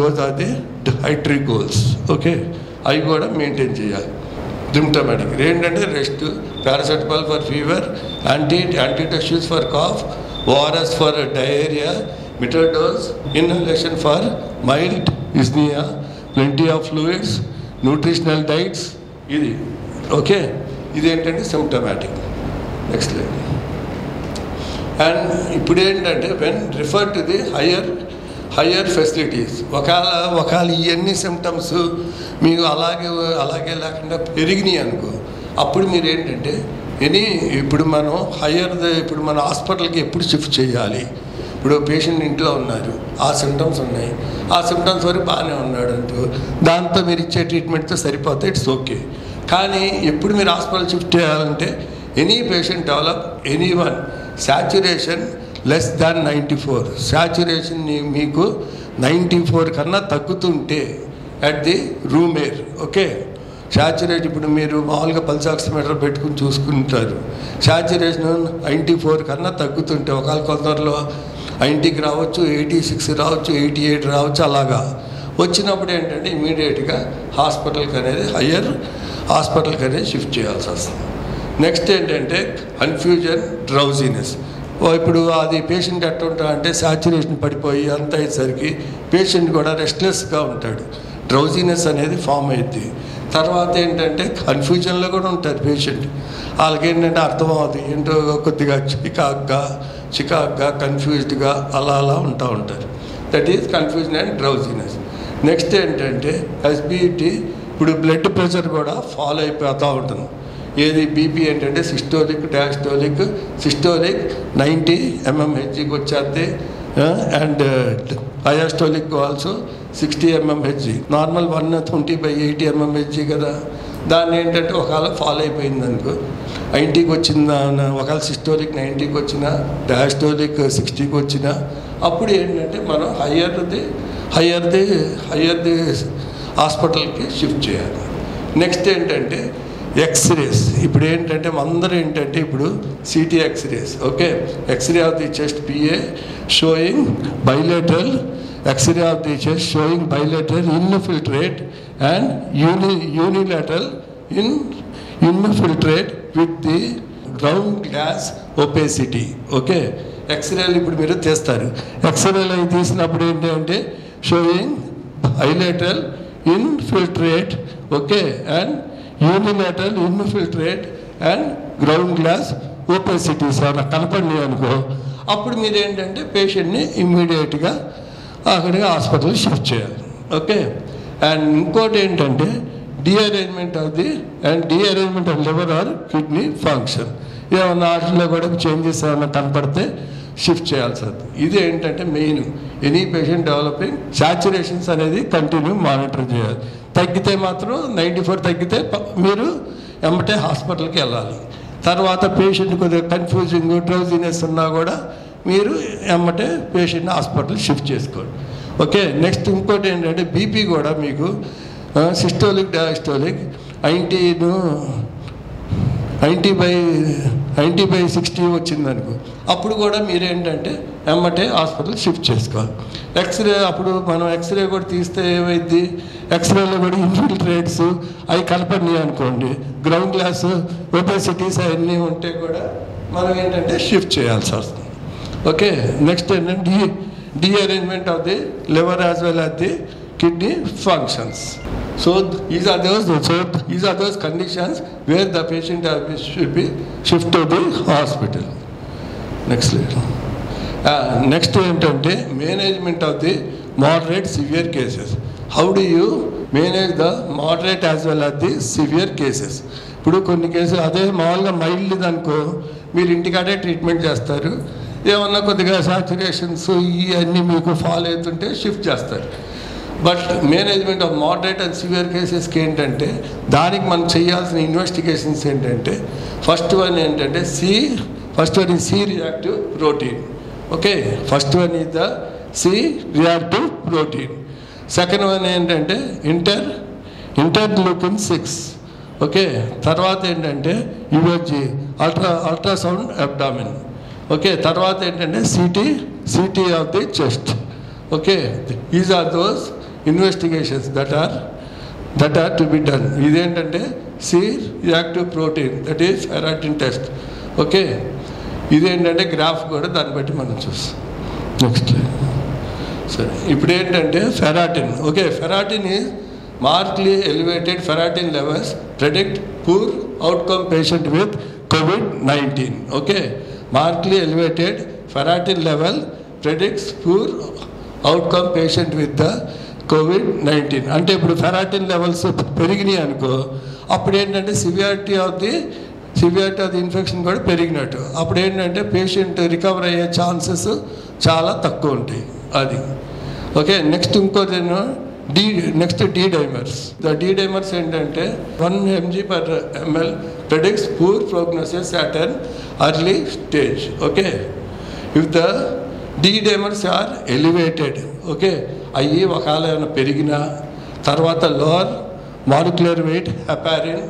those are the dietary goals. Okay, అవి కూడా మెయింటైన్ చేయాలి. సిమ్టమాటిక్ ఏంటంటే rest, paracetamol for fever, antitussives for cough, ORS for diarrhoea, metered dose inhalation for mild dyspnoea, plenty of fluids, nutritional diets. ఇది ఓకే, ఇదేంటంటే సిమ్టమాటిక్. Next line. అండ్ ఇప్పుడు ఏంటంటే when refer to the higher facilities, ఒకవేళ ఇవన్నీ సిమ్టమ్స్ మీకు అలాగే లేకుండా పెరిగినాయి అనుకో, అప్పుడు మీరు ఏంటంటే ఇప్పుడు మనం ఇప్పుడు మన హాస్పిటల్కి ఎప్పుడు షిఫ్ట్ చేయాలి. ఇప్పుడు పేషెంట్ ఇంట్లో ఉన్నారు, ఆ సిమ్టమ్స్ ఉన్నాయి, ఆ సిమ్టమ్స్ వరకు బాగానే ఉన్నాడు అంటూ దాంతో మీరు ఇచ్చే ట్రీట్మెంట్తో సరిపోతే ఇట్స్ ఓకే. కానీ ఎప్పుడు మీరు హాస్పిటల్ షిఫ్ట్ చేయాలంటే any patient develop anyone saturation less than 94, saturation మీకు 94 కన్నా తగ్గుతుంటే at the room air. Okay, saturation ఇప్పుడు మీరు మామూలుగా పల్స్ ఆక్సిమీటర్ పెట్టుకుని చూసుకుంటారు, సాచురేషన్ 94 కన్నా తగ్గుతుంటే ఒకవేళ కొందరిలో 90కి రావచ్చు, 86 రావచ్చు, 88 రావచ్చు. అలాగా వచ్చినప్పుడు ఏంటంటే ఇమీడియట్గా హయ్యర్ హాస్పిటల్కి అనేది షిఫ్ట్ చేయాల్సి వస్తుంది. నెక్స్ట్ ఏంటంటే కన్ఫ్యూజన్, డ్రౌజీనెస్. ఇప్పుడు అది పేషెంట్ ఎట్లా ఉంటా అంటే సాచురేషన్ పడిపోయి అంత అయ్యేసరికి పేషెంట్ కూడా రెస్ట్లెస్గా ఉంటాడు, డ్రౌజీనెస్ అనేది ఫామ్ అయ్యింది. తర్వాత ఏంటంటే కన్ఫ్యూజన్లో కూడా ఉంటారు పేషెంట్, వాళ్ళకి ఏంటంటే అర్థం అవుతుంది ఏంటో కొద్దిగా చికాగ్గా కన్ఫ్యూజ్డ్గా అలా ఉంటారు. That is confusion and drowsiness. Next ఏంటంటే ఎస్బిటి, ఇప్పుడు బ్లడ్ ప్రెషర్ కూడా ఫాలో అయిపోతూ ఉంటుంది. ఏది బీపీ ఏంటంటే సిస్టోలిక్, డయాస్టోలిక్. సిస్టోలిక్ 90 mmHgకి వచ్చేది, and diastolic also 60 mmHg. Normal 120/80 mmHg కదా. దాన్ని ఏంటంటే ఒకవేళ ఫాలో అయిపోయింది అనుకో 90కి వచ్చిందా, ఒకవేళ సిస్టోలిక్ 90కి వచ్చినా, డయాస్టోలిక్ 60కి వచ్చినా, అప్పుడు ఏంటంటే మనం హయ్యర్ది హాస్పిటల్కి షిఫ్ట్ చేయాలి. నెక్స్ట్ ఏంటంటే ఎక్స్రేస్. ఇప్పుడు ఏంటంటే అందరూ ఏంటంటే ఇప్పుడు CT x rays. Okay, x ray of the chest PA showing bilateral, x ray of the chest showing bilateral infiltrate and unilateral infiltrate with the ground glass opacity. Okay, ఎక్స్రేలు ఇప్పుడు మీరు తీస్తారు, ఎక్స్రేలు అవి తీసినప్పుడు ఏంటంటే showing bilateral infiltrate, okay, and unilateral infiltrate and ground glass opacities అలా కనపడినాయి అనుకో, అప్పుడు మీరు ఏంటంటే పేషెంట్ని ఇమ్మీడియట్గా అక్కడికి హాస్పిటల్ షిఫ్ట్ చేయాలి. ఓకే, అండ్ ఇంకోటి ఏంటంటే derangement of liver or kidney function. ఏమన్నా వాటిలో కూడా చేంజెస్ ఏమన్నా కనపడితే షిఫ్ట్ చేయాల్సి వస్తుంది. ఇది ఏంటంటే main any patient developing saturations అనేది కంటిన్యూ మానిటర్ చేయాలి. తగ్గితే మాత్రం 94 తగ్గితే మీరు ఎమ్మటే హాస్పిటల్కి వెళ్ళాలి. తర్వాత పేషెంట్ కొద్దిగా కన్ఫ్యూజింగ్, డ్రౌజీనెస్ ఉన్నా కూడా మీరు ఎమ్మటే పేషెంట్ని హాస్పిటల్ షిఫ్ట్ చేసుకోండి. ఓకే, నెక్స్ట్ ఇంకోటి ఏంటంటే బీపీ కూడా మీకు సిస్టోలిక్, డయాస్టోలిక్ 90/60 వచ్చిందనుకో, అప్పుడు కూడా మీరేంటంటే ఎమ్మటే హాస్పిటల్ షిఫ్ట్ చేసుకోవాలి. ఎక్స్రే అప్పుడు మనం ఎక్స్రే కూడా తీస్తే ఏమైంది, ఎక్స్రేలో కూడా ఇన్ఫిల్ట్రేట్స్ అవి కనపడినాయి అనుకోండి, గ్రౌండ్ గ్లాస్ ఒబేసిటీస్ అవన్నీ ఉంటే కూడా మనం ఏంటంటే షిఫ్ట్ చేయాల్సి వస్తుంది. ఓకే, నెక్స్ట్ ఏంటంటే derangement of the liver as well as the kidney functions. So these are those, conditions where the patient should be shifted to the hospital. Next ఏంటంటే management of the moderate severe cases. How do you manage the moderate as well as the severe cases? ఇప్పుడు కొన్ని కేసులు అదే మామూలుగా మైల్డ్ అనుకో, మీరు ఇంటికాడే ట్రీట్మెంట్ చేస్తారు, ఏమన్నా కొద్దిగా సాచురేషన్స్ ఇవన్నీ మీకు ఫాలో అవుతుంటే షిఫ్ట్ చేస్తారు. But management of moderate and severe కేసెస్కి ఏంటంటే దానికి మనం చేయాల్సిన ఇన్వెస్టిగేషన్స్ ఏంటంటే ఫస్ట్ వన్ ఏంటంటే C reactive protein. Okay, first one is the C reactive protein. Second one ఏంటంటే ఇంటర్లూకిన్ 6. ఓకే, తర్వాత ఏంటంటే యుఎస్జి అల్ట్రాసౌండ్ అబ్డామిన్. ఓకే, తర్వాత ఏంటంటే CT of the chest. Okay, these are those investigations that are to be done. ఇదేంటంటే C reactive protein, that is ferritin test. Okay, ఇదేంటంటే గ్రాఫ్ కూడా దాన్ని బట్టి మనం చూస్తాం. నెక్స్ట్ సరే, ఇప్పుడు ఏంటంటే ferritin. Okay, ferritin is markedly elevated ferritin levels predict poor outcome patient with COVID-19. Okay, markedly elevated ferritin level predicts poor outcome patient with the COVID-19. అంటే ఇప్పుడు ఫెరాటిన్ లెవెల్స్ పెరిగినాయి అనుకో, అప్పుడు ఏంటంటే సివియారిటీ ఆఫ్ ది ఇన్ఫెక్షన్ కూడా పెరిగినట్టు. అప్పుడు ఏంటంటే పేషెంట్ రికవర్ అయ్యే ఛాన్సెస్ చాలా తక్కువ ఉంటాయి. అది ఓకే. నెక్స్ట్ ఇంకోటి next D dimers. The D dimers ఏంటంటే 1 mg/ml predicts poor prognosis at an early stage. Okay, if the D dimers are elevated, okay, అవి ఒకవేళ ఏమైనా పెరిగినా తర్వాత లోవర్ మాలిక్యులర్ వెయిట్ హెపారిన్,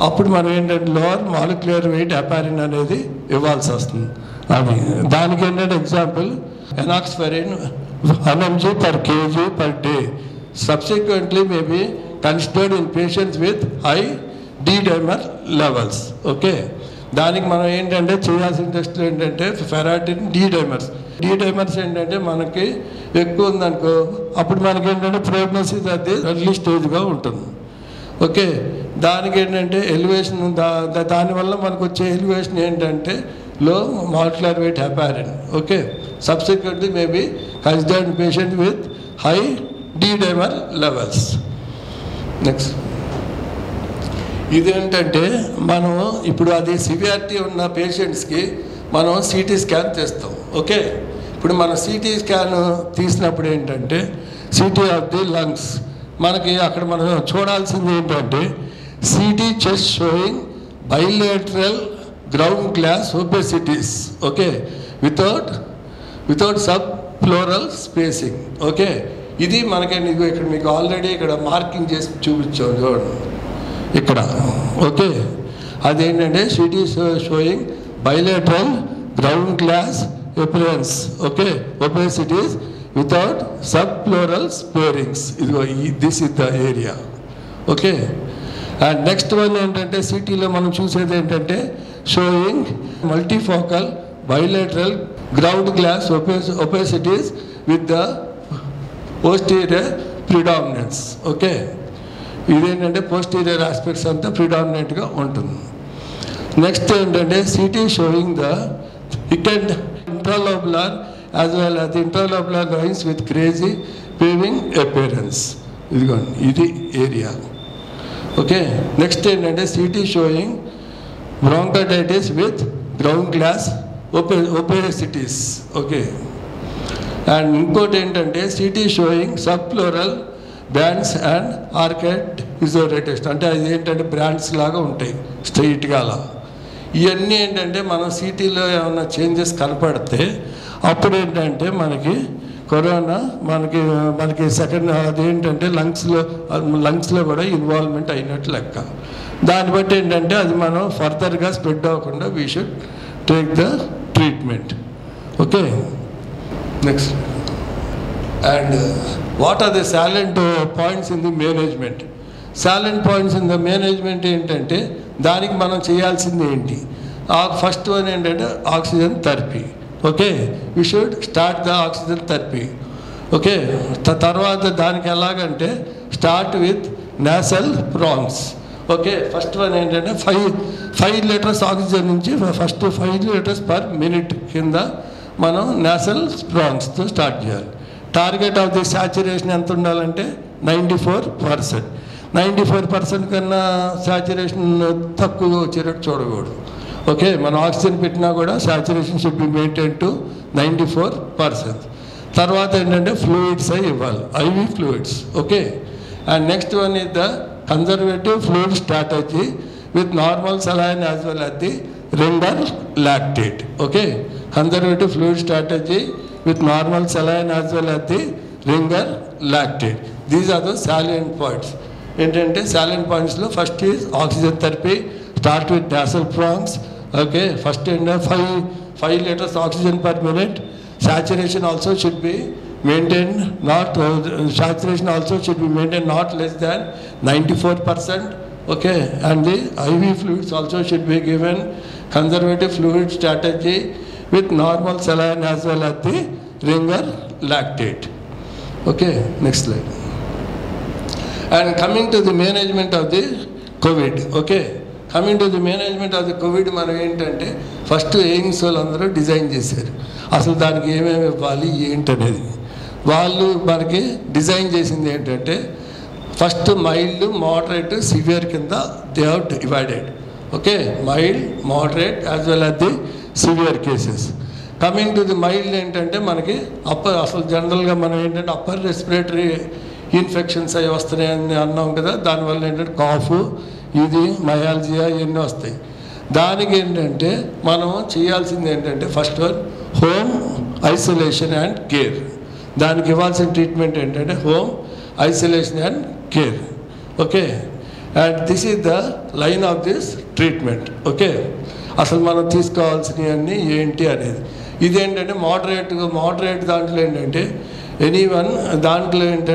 అప్పుడు మనం ఏంటంటే లోవర్ మాలిక్యులర్ వెయిట్ హెపారిన్ అనేది ఇవ్వాల్సి వస్తుంది. అది దానికి ఏంటంటే example ఎనాక్స్ఫెరిన్ 1 mg/kg/day subsequently may be considered in patients with high D-dimer levels. Okay, దానికి మనం ఏంటంటే చేయాల్సిన టెస్టులు ఏంటంటే ఫెరాటిన్ డైమర్స్ ఏంటంటే మనకి ఎక్కువ ఉందనుకో, అప్పుడు మనకి ఏంటంటే ప్రోగ్నోసిస్ అది ఎర్లీ స్టేజ్గా ఉంటుంది. ఓకే, దానికి ఏంటంటే ఎలివేషన్ దానివల్ల మనకు వచ్చే ఎలివేషన్ ఏంటంటే లో molecular weight heparin. Okay, subsequently maybe considered patient with high D-dimer levels. Next ఇదేంటంటే మనం ఇప్పుడు అది సివియారిటీ ఉన్న పేషెంట్స్కి మనం సిటీ స్కాన్ చేస్తాం. ఓకే, ఇప్పుడు మనం సిటీ స్కాన్ తీసినప్పుడు ఏంటంటే సిటీ ఆఫ్ ది లంగ్స్ మనకి అక్కడ మనం చూడాల్సింది ఏంటంటే CT chest showing bilateral ground glass opacities. Okay, without subpleural sparing. Okay, ఇది మనకండి ఇక్కడ మీకు ఆల్రెడీ ఇక్కడ మార్కింగ్ చేసి చూపించాం చూడండి ఇక్కడ. ఓకే, అదేంటంటే CT showing bilateral ground glass appearance. Okay, opacities without subpleural sparings. ఇదిగో this is the area. Okay, and next one ఏంటంటే సిటీలో మనం చూసేది ఏంటంటే showing multifocal bilateral ground glass opacities with the posterior predominance. Okay, ఇదేంటంటే పోస్టీరియర్ ఆస్పెక్ట్స్ అంతా ప్రిడామినెంట్గా ఉంటుంది. నెక్స్ట్ ఏంటంటే CT showing the thickened intralobular as well as intralobular lines with crazy paving appearance. ఇదిగోండి ఇది ఏరియా. ఓకే, నెక్స్ట్ ఏంటంటే CT sowing bronchitis with ground glass opacities. Okay, and ఇంకోటి ఏంటంటే CT showing subpleural bands and arcade visualisation. అంటే అది ఏంటంటే బ్రాండ్స్ లాగా ఉంటాయి స్ట్రైట్గా అలా. ఇవన్నీ ఏంటంటే మనం సిటీలో ఏమైనా చేంజెస్ కనపడితే అప్పుడు ఏంటంటే మనకి కరోనా మనకి సెకండ్ అదేంటంటే లంగ్స్లో కూడా ఇన్వాల్వ్మెంట్ అయినట్టు లెక్క. దాన్ని బట్టి ఏంటంటే అది మనం ఫర్దర్గా స్ప్రెడ్ అవ్వకుండా we should take the treatment. Okay, next and what are the salient points in the management? Salient points in the management ఏంటంటే దానికి మనం చేయాల్సింది ఏంటి? ఫస్ట్ వన్ ఏంటంటే oxygen therapy. Okay, we should start the oxygen therapy. Okay, తర్వాత దానికి ఎలాగంటే start with nasal prongs. Okay, first one ఏంటంటే 5 లీటర్స్ ఆక్సిజన్ నుంచి ఫస్ట్ 5 లీటర్స్ పర్ మినిట్ కింద మనం నేసల్ స్ప్రాంగ్స్తో స్టార్ట్ చేయాలి. టార్గెట్ ఆఫ్ ది సాచురేషన్ ఎంత ఉండాలంటే 94%. 94% కన్నా సాచురేషన్ తక్కువగా వచ్చేటట్టు చూడకూడదు. ఓకే, మనం ఆక్సిజన్ పెట్టినా కూడా saturation should be maintain to 94%. తర్వాత ఏంటంటే ఫ్లూయిడ్స్ అవి ఇవ్వాలి, IV fluids. Okay, and next one is the conservative fluid strategy with normal saline as well as the ringer lactate. Okay, conservative fluid strategy with normal saline as well as the ringer lactate. These are the salient points. ఏంటంటే salient pointsలో first is oxygen therapy, start with nasal prongs. Okay, first ఏంటంటే 5 litres oxygen per minute. Saturation also should be maintained not less than 94%. Okay, and the IV fluids also should be given conservative fluid strategy with normal saline as well as the ringer lactate. Okay, next slide. And coming to the management of the COVID. Okay, coming to the management of the COVID, మనం ఏంటంటే ఫస్ట్ ఎయిమ్స్ వాళ్ళందరూ డిజైన్ చేశారు అసలు దానికి ఏమేమి ఇవ్వాలి ఏంటనేది. వాళ్ళు మనకి డిజైన్ చేసింది ఏంటంటే ఫస్ట్ మైల్డ్, మోడరేట్, సివియర్ కింద they have divided. Okay, mild, moderate as well as the severe cases. Coming to the mild ఏంటంటే మనకి అసలు జనరల్గా మనం ఏంటంటే అప్పర్ రెస్పిరేటరీ ఇన్ఫెక్షన్స్ అవి వస్తున్నాయని అన్నాం కదా, దానివల్ల ఏంటంటే కాఫ్, ఇది మయాలజియా ఇవన్నీ వస్తాయి. దానికి ఏంటంటే మనం చేయాల్సింది ఏంటంటే first one home isolation and care. దానికి ఇవ్వాల్సిన ట్రీట్మెంట్ ఏంటంటే home isolation and care. Okay, and this is the line of this treatment. Okay, అసలు మనం తీసుకోవాల్సినవన్నీ ఏంటి అనేది. ఇదేంటంటే మోడరేట్ దాంట్లో ఏంటంటే ఎనీవన్ దాంట్లో ఏంటంటే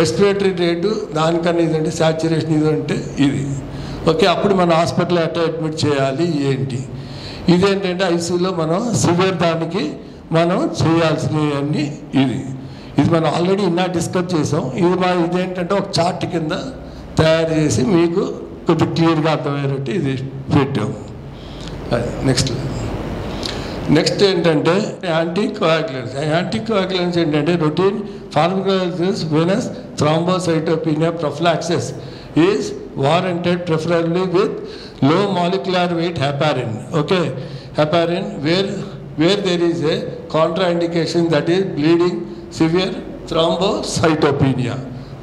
రెస్పిరేటరీ రేటు దానికన్నా ఇదంటే సాచురేషన్ ఇదంటే ఇది. ఓకే, అప్పుడు మన హాస్పిటల్ ఎట్లా అడ్మిట్ చేయాలి ఏంటి. ఇదేంటంటే ఐసీయూలో మనం సివియర్ దానికి మనం చేయాల్సినవన్నీ ఇది మనం ఆల్రెడీ డిస్కస్ చేసాం. ఇదేంటంటే ఒక చార్ట్ కింద తయారు చేసి మీకు కొద్దిగా క్లియర్గా అర్థమయ్యేటట్టు ఇది పెట్టాం. నెక్స్ట్ ఏంటంటే యాంటీకోయాగులెంట్స్ ఏంటంటే routine pharmacologic venous thrombocytopenia prophylaxis is warranted preferably with low molecular weight heparin. Okay, heparin where there is a contraindication, that is bleeding, severe thrombocytopenia,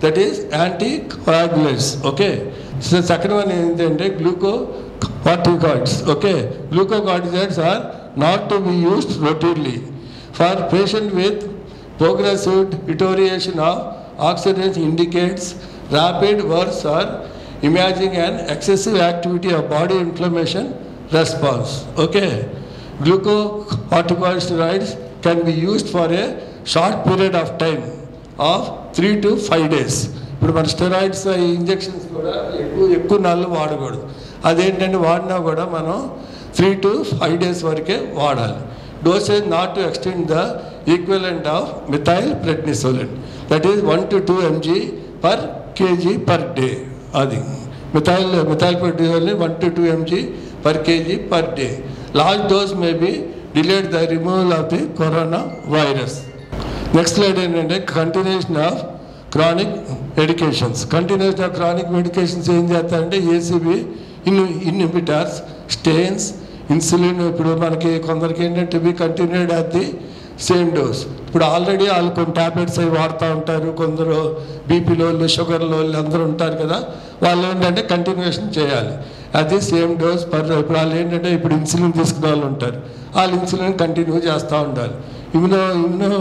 that is anticoagulants. Okay, so the second one is glucocorticoids. Okay, glucocorticoids are not to be used routinely for patient with progressive deterioration of oxygen indicates rapid worse or imaging an excessive activity of body inflammation response. Okay, glucocorticosteroids can be used for a short period of time of 3 to 5 days. ఇప్పుడు మన స్టెరాయిడ్స్ ఇంజెక్షన్స్ కూడా ఎక్కువ నాళ్ళు వాడకూడదు. అదేంటంటే వాడినా కూడా మనం 3 to 5 days వరకే వాడాలి. Dosage not to extend the equivalent of methylprednisolone, that is 1 to 2 mg per kg per day. అది methylprednisolone 1 to 2 mg per kg per day. Large dose may be delayed the removal of the coronavirus. Next slide ఏంటంటే continuation of chronic medications. Continuation of chronic medications ఏం చేస్తారంటే ఏసీబీ ఇన్హిబిటర్స్, స్టెయిన్స్, ఇన్సులిన్. ఇప్పుడు మనకి కొందరికి ఏంటంటే be continued at the same dose. ఇప్పుడు ఆల్రెడీ వాళ్ళు కొన్ని ట్యాబ్లెట్స్ అవి వాడుతూ ఉంటారు, కొందరు బీపీలో షుగర్లో అందరూ ఉంటారు కదా, వాళ్ళు ఏంటంటే కంటిన్యూషన్ చేయాలి అది సేమ్ డోస్ పర్. ఇప్పుడు వాళ్ళు ఏంటంటే ఇప్పుడు ఇన్సులిన్ తీసుకునే వాళ్ళు ఉంటారు, వాళ్ళు ఇన్సులిన్ కంటిన్యూ చేస్తూ ఉండాలి. ఇమ్యూనో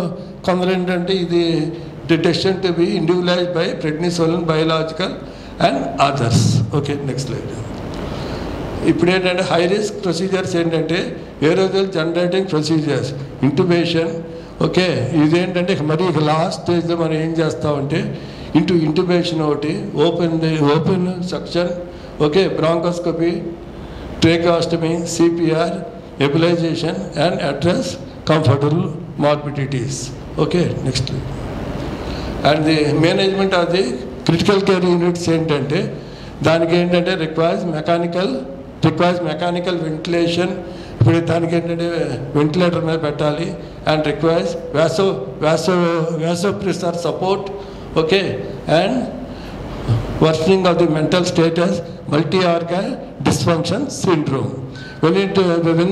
కొందరు ఏంటంటే ఇది decision to be individualised by prednisolone biological and others. Okay, next slide. ఇప్పుడు ఏంటంటే హై రిస్క్ ప్రొసీజర్స్ ఏంటంటే aerosol generating procedures, intubation. Okay, ఇదేంటంటే మరి లాస్ట్ స్టేజ్లో మనం ఏం చేస్తామంటే ఇంటుబేషన్ ఒకటి, open suction, okay, bronchoscopy, tracheostomy, CPR, nebulisation and address comfortable morbidities. Okay, next. And the management of the critical care units ఏంటంటే దానికి ఏంటంటే రిక్వైర్స్ మెకానికల్ వెంటిలేషన్. ఇప్పుడు దానికి ఏంటంటే వెంటిలేటర్ మీద పెట్టాలి. And requires vasopressor support. Okay, and worsening of the mental status, multi-organ dysfunction syndrome. When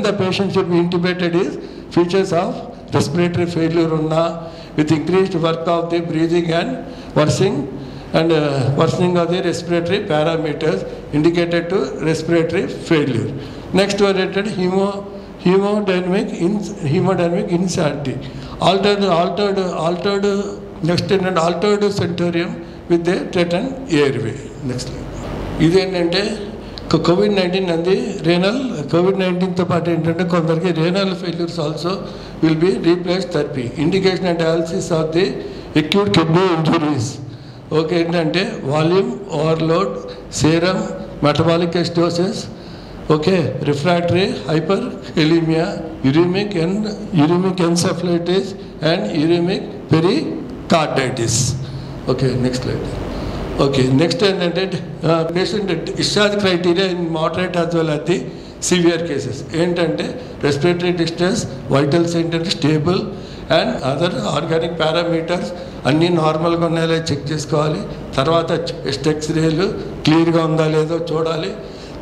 the patient should be intubated is features of respiratory failure unna with increased work of the breathing and worsening of the respiratory parameters indicated to respiratory failure. Next one is hemodynamic insanity. Altered centurium with the threatened airway. Next slide. ఇదేంటంటే COVID-19 అంది COVID-19తో పాటు ఏంటంటే కొందరికి renal failures also will be replaced therapy. Indication and dialysis of the acute kidney injuries. Okay, ఏంటంటే volume overload, serum, metabolic acidosis, okay, refractory hyperkalemia, uremic encephalitis and uremic pericarditis. Okay, next slide. Okay, next ఏంటంటే patient discharge criteria in moderate as well as the severe cases. ఏంటంటే respiratory distress, vitals ఏంటంటే stable and other organic parameters అన్నీ నార్మల్గా ఉన్నాయో చెక్ చేసుకోవాలి. తర్వాత చెస్ట్ ఎక్స్రేలు క్లియర్గా ఉందా లేదో చూడాలి.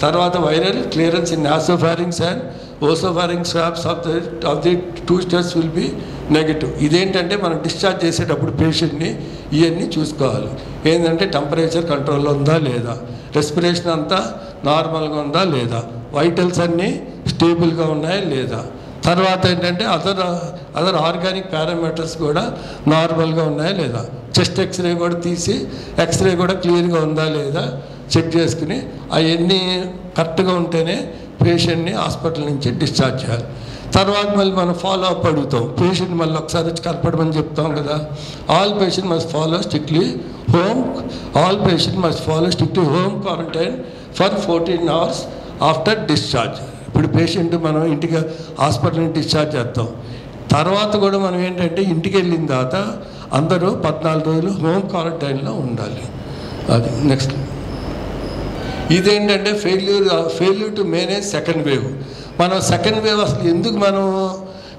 తర్వాత viral clearance in nasopharynx and oropharyngeal swabs of the 2 tests will be negative. ఇదేంటంటే మనం డిశ్చార్జ్ చేసేటప్పుడు పేషెంట్ని ఇవన్నీ చూసుకోవాలి. ఏంటంటే టెంపరేచర్ కంట్రోల్లో ఉందా లేదా, రెస్పిరేషన్ అంతా నార్మల్గా ఉందా లేదా, వైటల్స్ అన్నీ స్టేబుల్గా ఉన్నాయా లేదా, తర్వాత ఏంటంటే అదర్ ఆర్గానిక్ పారామీటర్స్ కూడా నార్మల్గా ఉన్నాయా లేదా, చెస్ట్ ఎక్స్రే కూడా తీసి ఎక్స్రే కూడా క్లియర్గా ఉందా లేదా చెక్ చేసుకుని అవన్నీ కరెక్ట్గా ఉంటేనే పేషెంట్ని హాస్పిటల్ నుంచి డిశ్చార్జ్ చేయాలి. తర్వాత మళ్ళీ మనం ఫాలో అప్ అడుగుతాం. పేషెంట్ మళ్ళీ ఒకసారి వచ్చి కలపడమని చెప్తాం కదా. All patient must follow strictly home quarantine for 14 hours after discharge. ఇప్పుడు పేషెంట్ మనం ఇంటికి హాస్పిటల్ నుంచి డిశ్చార్జ్ చేస్తాం. తర్వాత కూడా మనం ఏంటంటే ఇంటికి వెళ్ళిన తర్వాత అందరూ 14 రోజులు హోమ్ క్వారంటైన్లో ఉండాలి. అది నెక్స్ట్. ఇదేంటంటే failure to manage second wave. మనం సెకండ్ వేవ్ అసలు ఎందుకు మనం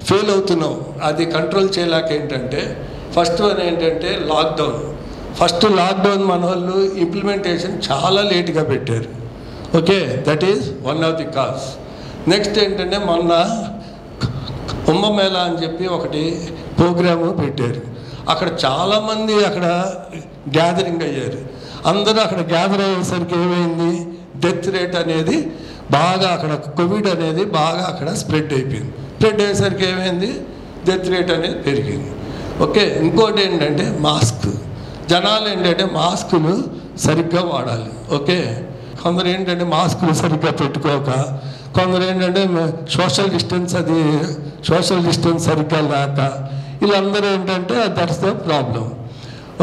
ఫెయిల్ అవుతున్నాం అది కంట్రోల్ చేయలేక ఏంటంటే ఫస్ట్ వన్ ఏంటంటే లాక్డౌన్ మన వాళ్ళు ఇంప్లిమెంటేషన్ చాలా లేట్గా పెట్టారు. Okay, that is one of the cause. Next ఏంటంటే మొన్న కుంభమేళా అని చెప్పి ఒకటి ప్రోగ్రాము పెట్టారు. అక్కడ చాలామంది అక్కడ గ్యాదరింగ్ అయ్యారు. అందరూ అక్కడ గ్యాదర్ అయ్యేసరికి ఏమైంది, డెత్ రేట్ అనేది బాగా అక్కడ కోవిడ్ అనేది బాగా అక్కడ స్ప్రెడ్ అయిపోయింది. స్ప్రెడ్ అయ్యేసరికి ఏమైంది, డెత్ రేట్ అనేది పెరిగింది. ఓకే, ఇంకోటి ఏంటంటే మాస్క్. జనాలు ఏంటంటే మాస్కులు సరిగ్గా వాడాలి. ఓకే, కొందరు ఏంటంటే మాస్కులు సరిగ్గా పెట్టుకోక, కొందరు ఏంటంటే సోషల్ డిస్టెన్స్ సరిగ్గా లేక, వీళ్ళందరూ ఏంటంటే దట్స్ ద ప్రాబ్లం.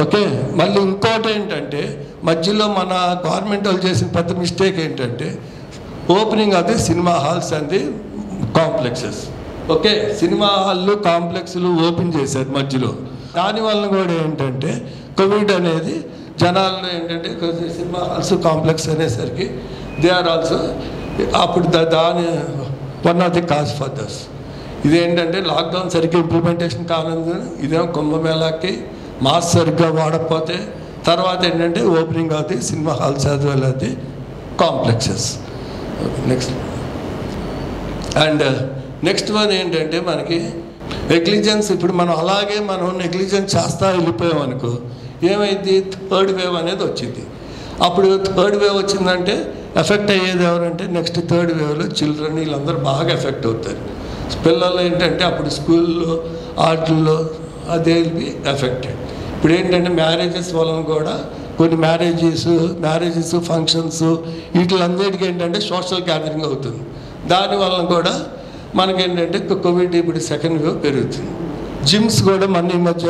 ఓకే, మళ్ళీ ఇంకోటి ఏంటంటే మధ్యలో మన గవర్నమెంట్ వాళ్ళు చేసిన పెద్ద మిస్టేక్ ఏంటంటే opening of the cinema halls and the complexes. Okay, cinema హాళ్ళు కాంప్లెక్స్లు ఓపెన్ చేశారు మధ్యలో. దానివల్ల కూడా ఏంటంటే కోవిడ్ అనేది జనాల్లో ఏంటంటే సినిమా హాల్స్ కాంప్లెక్స్ అనేసరికి దే ఆర్ ఆల్సో అప్పుడు దాని one of the cause for this. ఇదేంటంటే లాక్డౌన్ సరిగ్గా ఇంప్లిమెంటేషన్ కానందున ఇదేమో కుంభమేళాకి మాస్క్ సరిగ్గా వాడకపోతే, తర్వాత ఏంటంటే opening of the cinema halls as well as the complexes. Next. And next one ఏంటంటే మనకి నెగ్లిజెన్స్. ఇప్పుడు మనం అలాగే నెగ్లిజెన్స్ చేస్తా వెళ్ళిపోయాం అనుకో, ఏమైంది, థర్డ్ వేవ్ అనేది వచ్చింది. అప్పుడు థర్డ్ వేవ్ వచ్చిందంటే ఎఫెక్ట్ అయ్యేది ఎవరంటే నెక్స్ట్ థర్డ్ వేవ్లో చిల్డ్రన్ వీళ్ళందరూ బాగా ఎఫెక్ట్ అవుతారు. పిల్లలు ఏంటంటే అప్పుడు స్కూల్లో ఆటల్లో అదే విల్ బి ఎఫెక్టెడ్. ఇప్పుడు ఏంటంటే మ్యారేజెస్ వలన కూడా కొన్ని మ్యారేజెస్ ఫంక్షన్స్ వీటిలందరికీ ఏంటంటే సోషల్ గ్యాదరింగ్ అవుతుంది. దానివల్ల కూడా మనకేంటంటే కోవిడ్ ఇప్పుడు సెకండ్ వేవ్ పెరుగుతుంది. జిమ్స్ కూడా మన ఈ మధ్య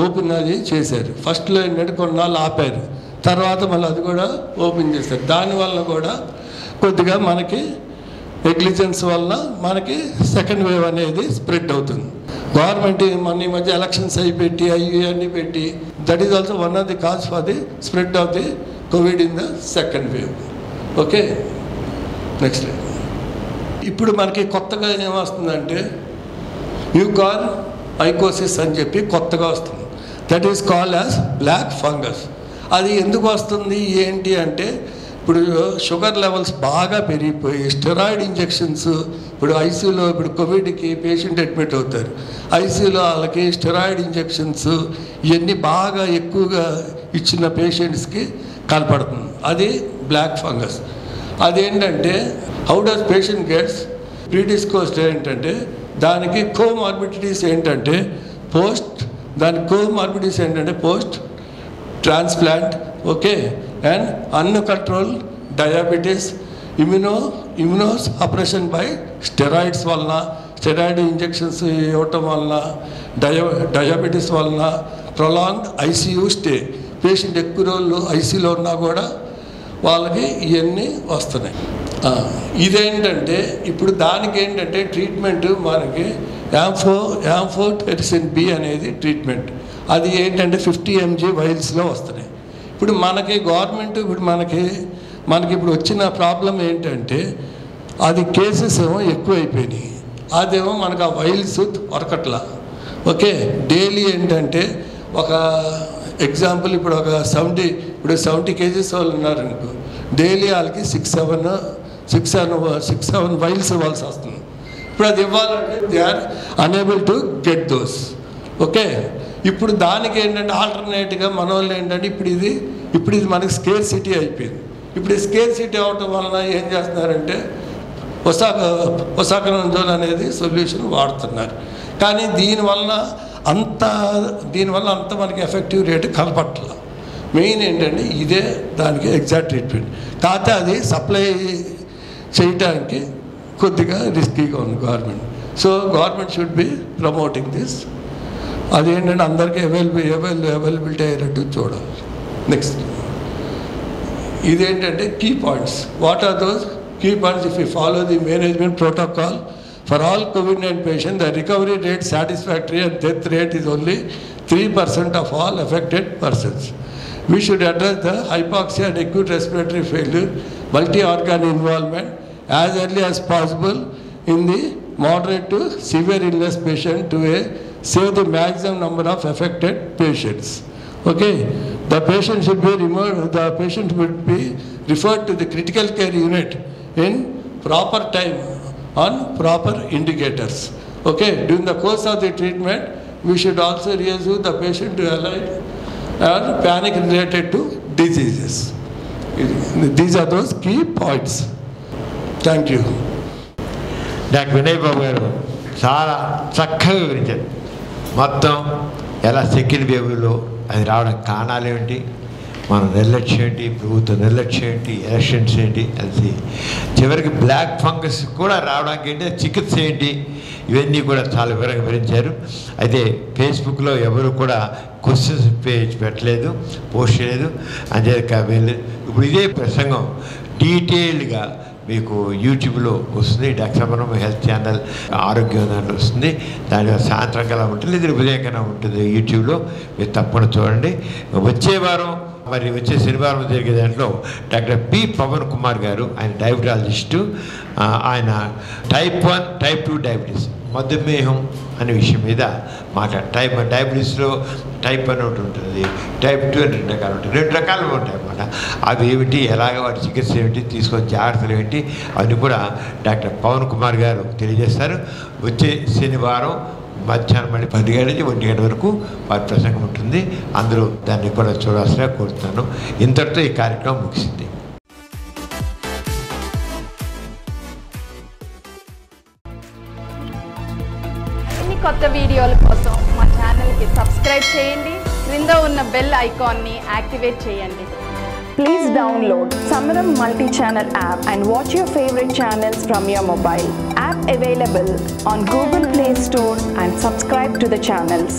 ఓపెన్ అది చేశారు. ఫస్ట్లో ఏంటంటే కొన్నాళ్ళు ఆపారు, తర్వాత మళ్ళీ అది కూడా ఓపెన్ చేశారు. దానివల్ల కూడా కొద్దిగా మనకి నెగ్లిజెన్స్ వల్ల మనకి సెకండ్ వేవ్ అనేది స్ప్రెడ్ అవుతుంది. గవర్నమెంట్ మన ఈ మధ్య ఎలక్షన్స్ అవి పెట్టి అన్నీ పెట్టి that is also one of the cause for the spread of the Covid in the second wave. Okay, next. ఇప్పుడు మనకి కొత్తగా ఏమొస్తుందంటే మ్యూకార్ మైకోసిస్ అని చెప్పి కొత్తగా వస్తుంది. That is called as black fungus. అది ఎందుకు వస్తుంది ఏంటి అంటే ఇప్పుడు షుగర్ లెవెల్స్ బాగా పెరిగిపోయి స్టెరాయిడ్ ఇంజెక్షన్స్, ఇప్పుడు ఐసీయూలో ఇప్పుడు కోవిడ్కి పేషెంట్ అడ్మిట్ అవుతారు, ఐసీయూలో వాళ్ళకి స్టెరాయిడ్ ఇంజెక్షన్స్ ఇవన్నీ బాగా ఎక్కువగా ఇచ్చిన పేషెంట్స్కి కనపడుతుంది. అది బ్లాక్ ఫంగస్. అదేంటంటే how does patient gets predisposed ఏంటంటే దానికి కోమార్బిడిటీస్ ఏంటంటే post transplant, okay, and uncontrol diabetes, immunosuppression by steroids వలన, స్టెరాయిడ్ ఇంజెక్షన్స్ ఇవ్వటం వలన, డయాబెటీస్ వలన, ప్రొలాంగ్డ్ ఐసీయూ స్టే, పేషెంట్ ఎక్కువ రోజులు ఐసీయూలో ఉన్నా కూడా వాళ్ళకి ఇవన్నీ వస్తున్నాయి. ఇదేంటంటే ఇప్పుడు దానికి ఏంటంటే ట్రీట్మెంట్ మనకి యాంఫోటెరిసిన్ బి అనేది ట్రీట్మెంట్. అది ఏంటంటే 50 mg వైల్స్లో వస్తున్నాయి. ఇప్పుడు మనకి గవర్నమెంట్ ఇప్పుడు మనకి ఇప్పుడు వచ్చిన ప్రాబ్లం ఏంటంటే అది కేసెస్ ఏమో ఎక్కువైపోయినాయి, అదేమో మనకు ఆ వైల్స్ దొరకట్లా. ఓకే, డైలీ ఏంటంటే ఒక ఎగ్జాంపుల్ ఇప్పుడు ఒక 70 kgs వాళ్ళు ఉన్నారనుకో, డైలీ వాళ్ళకి 6-7 వైల్స్ ఇవ్వాల్సి వస్తుంది. ఇప్పుడు అది ఇవ్వాలంటే they are unable to get those. Okay, ఇప్పుడు దానికి ఏంటంటే ఆల్టర్నేట్గా మన వాళ్ళు ఏంటంటే ఇప్పుడు ఇది మనకి స్కేర్ సిటీ అయిపోయింది. ఇప్పుడు ఈ స్కేర్ సిటీ అవటం వలన ఏం చేస్తున్నారంటే ఒసాకనజోల్ అనేది సొల్యూషన్ వాడుతున్నారు. కానీ దీనివల్ల అంత మనకి ఎఫెక్టివ్ రేటు కనపట్ల. మెయిన్ ఏంటంటే ఇదే దానికి ఎగ్జాక్ట్ ట్రీట్మెంట్. కాకపోతే అది సప్లై చేయడానికి కొద్దిగా రిస్కీగా ఉంది government. So government should be promoting this. అదేంటంటే అందరికీ అవైలబిలిటీ అయ్యేటట్టు చూడాలి. నెక్స్ట్, ఇదేంటంటే key points. What are those key points? If you follow the management protocol for all COVID-19 patients, the recovery rate satisfactory and death rate is only 3% of all affected persons. We should address the hypoxia and acute respiratory failure, multi-organ involvement as early as possible in the moderate to severe illness patient to save the maximum number of affected patients. Okay, the patient should be referred to the critical care unit in proper time on proper indicators. Okay, during the course of the treatment, we should also reassure the patient to avoid or panic related to diseases. These are those key points. Thank you. Doctor Vinay Babu గారు చాలా చక్కగా వివరించారు. మొత్తం ఎలా సెకండ్ వేవ్లో అది రావడం కారణాలు ఏమిటి, మన నిర్లక్ష్యం ఏంటి, ప్రభుత్వ నిర్లక్ష్యం ఏంటి, ఎలక్షన్స్ ఏంటి, అది చివరికి బ్లాక్ ఫంగస్ కూడా రావడానికి ఏంటి, చికిత్స ఏంటి, ఇవన్నీ కూడా చాలా వివరంగా వివరించారు. అయితే ఫేస్బుక్లో ఎవరు కూడా క్వశ్చన్స్ పేజ్ పెట్టలేదు, పోస్ట్ చేయలేదు, అంతే వెళ్ళలేదు. ఇప్పుడు ఇదే ప్రసంగం డీటెయిల్డ్గా మీకు యూట్యూబ్లో వస్తుంది. డాక్టర్ సమరం హెల్త్ ఛానల్ ఆరోగ్యం దాంట్లో వస్తుంది. దాని సాయంత్రం కల్లా ఉంటుంది, లేదా ఉదయం కన్నా ఉంటుంది యూట్యూబ్లో. మీరు తప్పకుండా చూడండి. వచ్చే శనివారం జరిగే దాంట్లో డాక్టర్ పి పవన్ కుమార్ గారు, ఆయన డయాబెటాలజిస్టు. ఆయన టైప్ 1, టైప్ 2 డయాబెటీస్, మధుమేహం అనే విషయం మీద డయాబెటీస్లో టైప్ 1 ఒకటి ఉంటుంది, టైప్ 2 అని 2 రకాలు ఉంటాయి. 2 రకాలు ఉంటాయి అన్నమాట. అవి ఏమిటి, ఎలాగ వాటి చికిత్స ఏమిటి, తీసుకొని జాగ్రత్తలు ఏమిటి, అవన్నీ కూడా డాక్టర్ పవన్ కుమార్ గారు తెలియజేస్తారు. వచ్చే శనివారం మధ్యాహ్నం 10 గంటల నుంచి 1 గంట వరకు వారి ప్రసంగం ఉంటుంది. అందరూ దాన్ని కూడా చూడాల్సిగా కోరుతున్నాను. ఇంతటితో ఈ కార్యక్రమం ముగిసింది. కొత్త వీడియోల కోసం మా ఛానల్కి సబ్స్క్రైబ్ చేయండి. క్రింద ఉన్న బెల్ ఐకాన్ని యాక్టివేట్ చేయండి. Please download Samaram multi-channel app and watch your favorite channels from your mobile. App available on Google Play Store and subscribe to the channels.